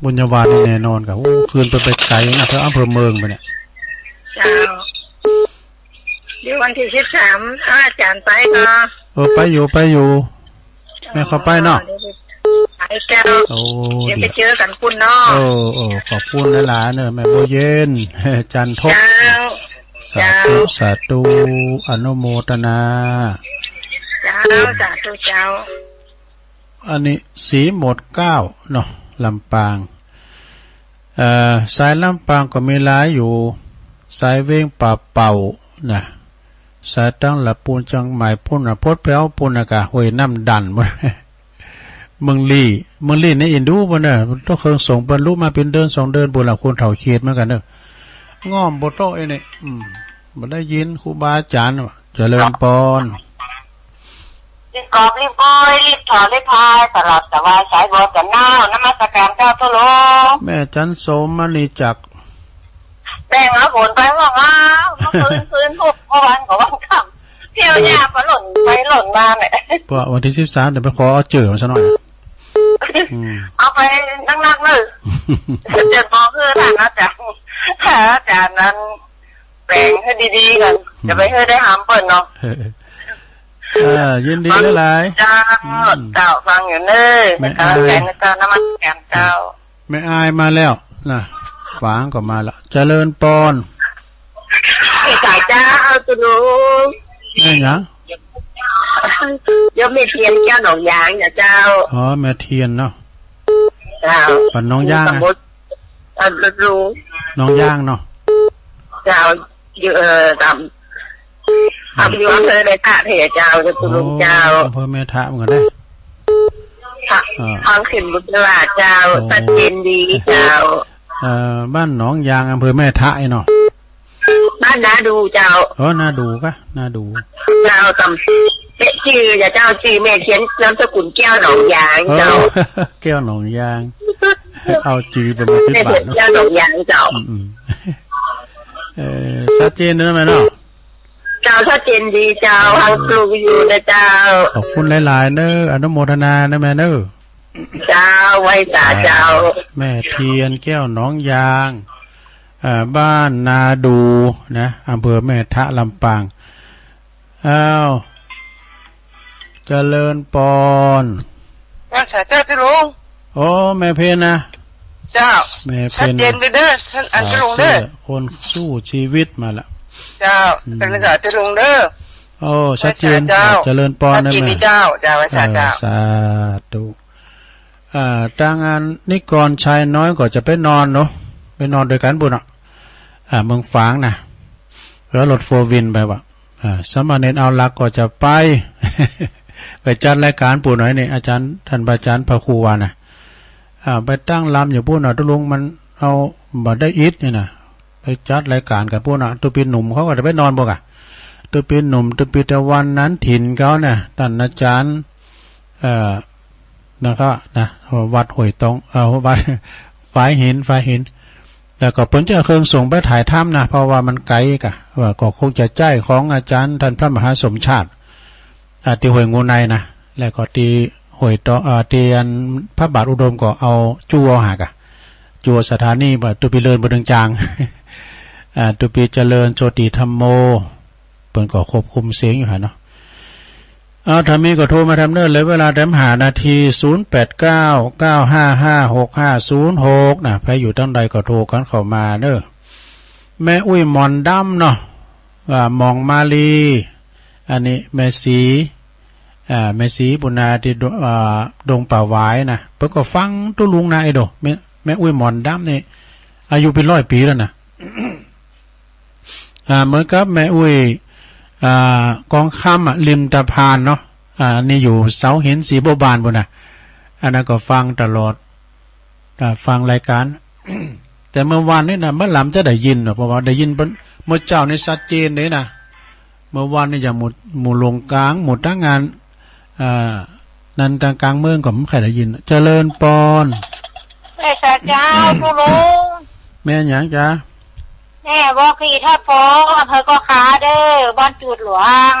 บุญญาวาสแน่นอนกับคืนไปไกลนะเธออำเภอเมืองไปเนี่ยเจ้าเดี๋ยววันที่13อาจารย์ไปก็ไปอยู่แม่เขาไปเนาะไปเจ้าเดี๋ยวไปเจอกันคุณเนาะขอบคุณหลายๆเนอะแม่โบเย็นจันทบสาธุอนุโมทนาเจ้าสาธุเจ้าอันนี้สีหมด9เนาะลำปางสายลำปางก็มีหลายอยู่สายเว้งป่าเป่านะสายตั้งละปูนจังหมายพุ่นพดแป้วปุ่นกะห้วยน้ำดันหมดเมืองลี่ในอินดูบ่เนอะต้องเครื่องส่งบรรลุมาเป็นเดือน2 เดือนบุญละคนเฒ่าเขตเหมือนกันเนอะง้อมบ่โตไอ้นี่บ่ได้ยินครูบาอาจารย์เจริญปอนรีบกอบรีบก้อยรีบถอดรีบพายตลอดแต่ว่าสายบอจะเน่านมัสการเจ้าทุโลแม่จันโสมณีจักแบ่งเอาผลไปว่ามาฟื้นทุกวันของวันค่ำเที่ยวยาก็หล่นไปหล่นมาแหละเพราะวันที่13เดี๋ยวไปขอเจอมันซะหน่อยเอาไปนักๆเลยเจ็บบอกคือทางอาจารย์นั้นแบ่งให้ดีๆกันจะไปให้ได้หามเปิดเนาะยินดีหลายเจ้าฟังอยู่เน้อแม่อายเจ้าน้ำมันแกมเจ้าแม่อายมาแล้วนะฝางก็มาละเจริญปอนสายเจ้าตุลุงแม่หยัง เดี๋ยวมีเทียนแก้วหนองยางเนี่ยเจ้าอ๋อแม่เทียนเนาะเจ้าปันน้องย่างนะรู้น้องย่างเนาะเจ้าอยู่ตามอยู่อำเภอในตะเถเจ้าจะตุลุงเจ้าอำเภอแม่ทะเหมือนกันได้ทางขึ้นบุตรลาเจ้าตัดเย็นดีเจ้าบ้านหนองยางอำเภอแม่ทะเนาะบ้านนาดูเจ้านาดูกะนาดูเจ้าตำชื่ออย่าเจ้าชื่อแม่เขียนนามสกุลแก้วหนองยางเจ้าแก้วหนองยางเอาจือเป็นมาติดบาทเนาะแก้วหนองยางเจ้าชัดเจนนะแม่เนาะเจ้าชัดเจนดีเจ้าทางครูอยู่นะเจ้าขอบคุณหลายๆเนอะอนุโมทนานะแม่เนอะเจ้าไว้ตาเจ้าแม่เทียนแก้วหนองยางบ้านนาดูนะอำเภอแม่ทะลำปางเจริญปอนรักษาเจ้าที่ลุงโอ้แม่เพนนะเจ้าแม่เพนชัดเจนเด้อท่านอันที่ลุงเด้อคนสู้ชีวิตมาละเจ้าเป็นรักษาที่ลุงเด้อโอ้ชัดเจนเจริญปอนนะแม่เจ้าไว้สาธุทางงานนิกรชายน้อยก็จะไปนอนเนาะไปนอนโดยกันบุญเมืองฝางนะแล้วรถโฟวินไปว่ะสมณเณรเอาลักก็จะไป ไปจัดรายการปู่หน่อยนี่อาจารย์ท่านอาจารย์พระครูวานะไปตั้งลำอยู่ปู่หน่อยตุลุงมันเอาบัดได้อิดนี่นะไปจัดรายการกับปู่หน่อยตัวปีหนุ่มเขาก็จะไปนอนบ่กะตัวปีหนุ่มตัวปีตะวันนั้นถิ่นเขาเนี่ยท่านอาจารย์นะครับนะวัดห้วยตองวัดฝ่ายหินแล้วก็เพิ่นจะเครื่องส่งไปถ่ายถ้ำนะเพราะว่ามันไกลกะว่าก็คงจะใจของอาจารย์ท่านพระมหาสมชาติตีห้วยงูในนะแล้วก็ตีห้วยตอตีอันพระบาทอุดมก็เอาจูเอาหากะจูสถานีบ่ตุปีเลินบ่ดึงจางตุปีเจริญโจติธรรมโมเพิ่นก็ควบคุมเสียงอยู่หั่นเนาะถ้ามีก็โทรมาทำเนิ่นเลยเวลาหานาที0899556506นะใครอยู่ตั้งใดก็โทรกันเข้ามาเด้อแม่อุ้ยหมอนดำเนาะมองมาลีอันนี้แม่สีบุญนาที่ดงป่าหวายนะเพิ่นก็ฟังตุลุงนายโดแม่อุ้ยหมอนดำนี่อายุเป็น100 ปีแล้วนะ เหมือนกับแม่อุ้ยกองค่ำริมตะพานเนาะนี่อยู่เสาหินสีบัวบานบนน่ะอันนั้นก็ฟังตลอดฟังรายการ แต่เมื่อวานนี่นะเมื่อหลำจะได้ยินเพราะว่าได้ยินเมื่อเจ้าในชัดเจนเลยนะเมื่อวานนี่อย่างหมู่ลงกลางหมู่ตั้งงานนันกลางเมืองก็ไม่ใครได้ยินเจริญปอนแม่เจ้าผู้ลุงแม่หยังจ้าแม่บอกพี่ถ้าพออำเภอก็ขาเด้อบ้านจุดหลวง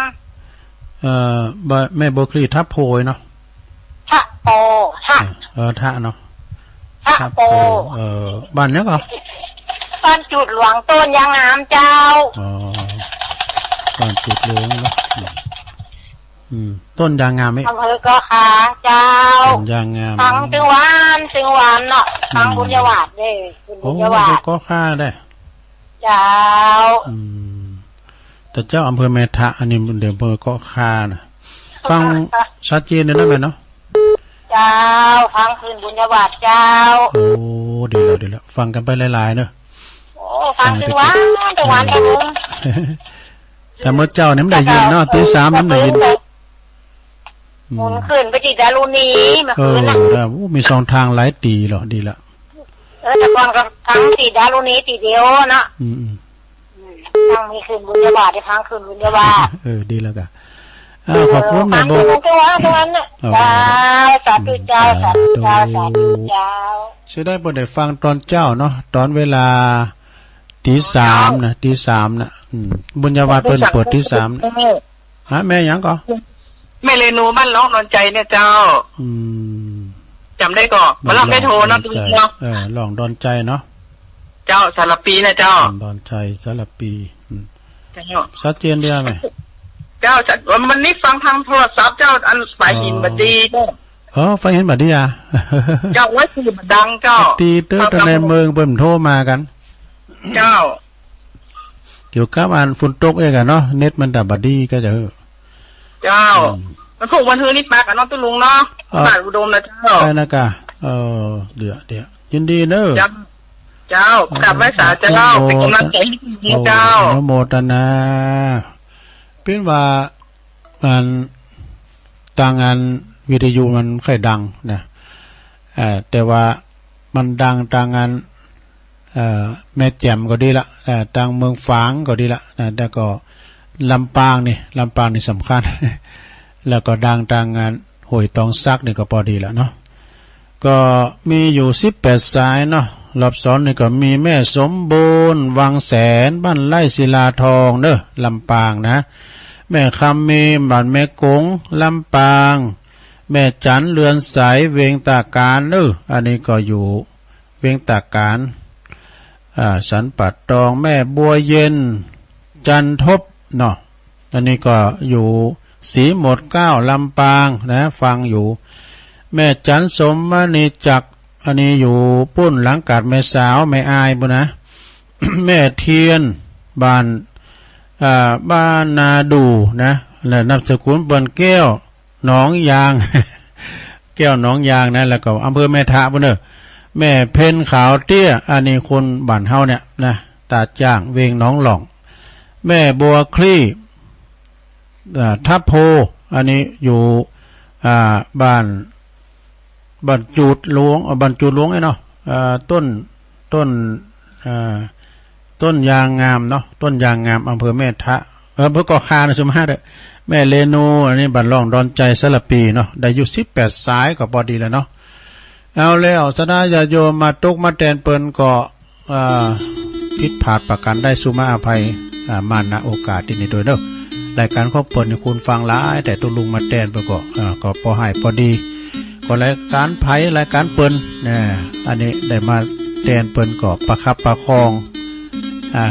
แม่บอกพี่ทับโพยเนาะทะโปทะเนาะทะโปบ้านเนี้ยก็บ้านจุดหลวงต้นยางงามเจ้าบ้านจุดหลวงเนาะต้นยางงามไหมอำเภอก็ขาเจ้าต้นยางงามทั้งจึงหวานเนาะทั้งบุญญาวาสเด้บุญญาวาสก็ค่าได้เจ้าแต่เจ้าอำเภอแม่ทะอันนี้เดี๋ยวอำเภอก็ค่านะฟังชัดเจนเลยนะแม่เนาะเจ้าทั้งคืนบุญญาวาสเจ้าโอ้ดีแล้วฟังกันไปหลายๆเนอะโอ้ฟังจึงหวานเองแต่เมื่อเจ้าเนี่ยมันได้ยินเนาะตี 3มันได้ยินมุนขึ้นไปที่ดารุณีมาคืนน่ะมี2 ทางหลายตีหรอดีละแต่ก่อนก็ทั้งตีดารุณีตีเดียวนะทั้งมีคืนบุญญาบาทได้ทั้งคืนบุญญาบาทดีแล้วกันขอบคุณแม่โบตัวนั้นน่ะสาธุเจ้าใช่ได้บ่ได้ฟังตอนเจ้าเนาะตอนเวลาตี 3นะตี 3นะบุญญาบาทเปิดตี 3นะฮะแม่หยังก็แม่เรนูบ้านน้องนอนใจเนี่ยเจ้าจำได้ก่อนมาลองได้โทรนะตุ้งเนาะลองดอนใจเนาะเจ้าสารปีนะเจ้าดอนใจสารปีชัดเจนดีไหมเจ้ามันนี่ฟังทางโทรศัพท์เจ้าอันฝ่ายหินบดีไฟเห็นบัดนี้เจ้าว่าคือมันดังเจ้าตีเตอร์ในเมืองเบิ่มโทรมากันเจ้าเกี่ยวกับอันฝุ่นตกเองอะเนาะเน็ตมันดับบัดดี้ก็จะ เจ้ามันถูกวันเธอนี่ปากกับน้องตุ้ลุงเนาะบ้านอุดมนะเจ้าใช่นะกะเดี๋ยวยินดีเนอะเจ้ากลับไม่สาเจ้าเป็นกำลังใจให้เจ้าอนุโมทนาเป็นว่าต่างงานวิทยุมันค่อยดังนะแต่ว่ามันดังต่างงานแม่แจ่มก็ดีละต่างเมืองฝางก็ดีละแต่ก็ลำปางนี่สำคัญ แล้วก็ดังต่างงานห้วยตองซักนี่ก็พอดีละเนาะก็มีอยู่18สายเนาะรอบ2นี่ก็มีแม่สมบูรณ์วังแสนบ้านไร่ศิลาทองเด้อลำปางนะแม่คำมีบ้านแม่กงลำปางแม่จันเรือนสายเวียงตาการเด้ออันนี้ก็อยู่เวียงตาการสันปัดตองแม่บัวเย็นจันทบเนาะอันนี้ก็อยู่สีหมด9ลำปางนะฟังอยู่แม่จันสมมณีจักอันนี้อยู่ปุ้นหลังกาดแม่สาวแม่อายบุนะ แม่เทียนบ้านนาดูนะและนามสกุลเปิ้นแก้วหนองยาง แก้วหนองยางนะแล้วก็อำเภอแม่ทะบุเนอแม่เพ็ญขาวเตี้ยอันนี้คนบ้านเฮาเนี่ยนะตาจ้างเวงหนองหล่องแม่บัวคลี่ทับโพอันนี้อยู่บ้านจูดหลวงบรรจุหลวงไอ้เนาะต้นยางงามเนาะต้นยางงามอำเภอแม่ทะอำเภอก่อคานะสมมาเด้อแม่เลนูอันนี้บัดร้องดอนใจสลับปีเนาะได้อยู่18สายก็พอดีแล้วเนาะเอาแล้วสนาญาโยมมาตุกมาแตนเปิ้นก็ผิดพลาดประกันได้สุมาอภัยมาณโอกาสที่นี้โดยเด้อรายการของเปิ้นให้คุณฟังหลายแต่ตุลุงมาแตนเปิ้นก็พอให้พอดีก็รายการไผรายการเปิ้นอันนี้ได้มาแตนเปิ้นก็ประคับประคอง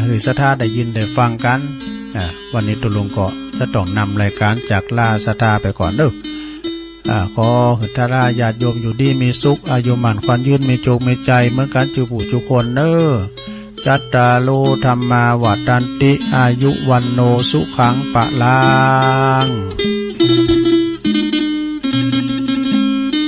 คือสถาได้ยินได้ฟังกันวันนี้ตุลุงก็จะต้องนำรายการจากลาสถาไปก่อนเด้อขอให้ทาราญาติโยมอยู่ดีมีสุขอายุมั่นขวัญยืนมีโชคมีใจเหมือนกันจุผู้จุคนเด้อจัตตาโลธรรมาวัฏันติอายุวันโนสุขังปะลัง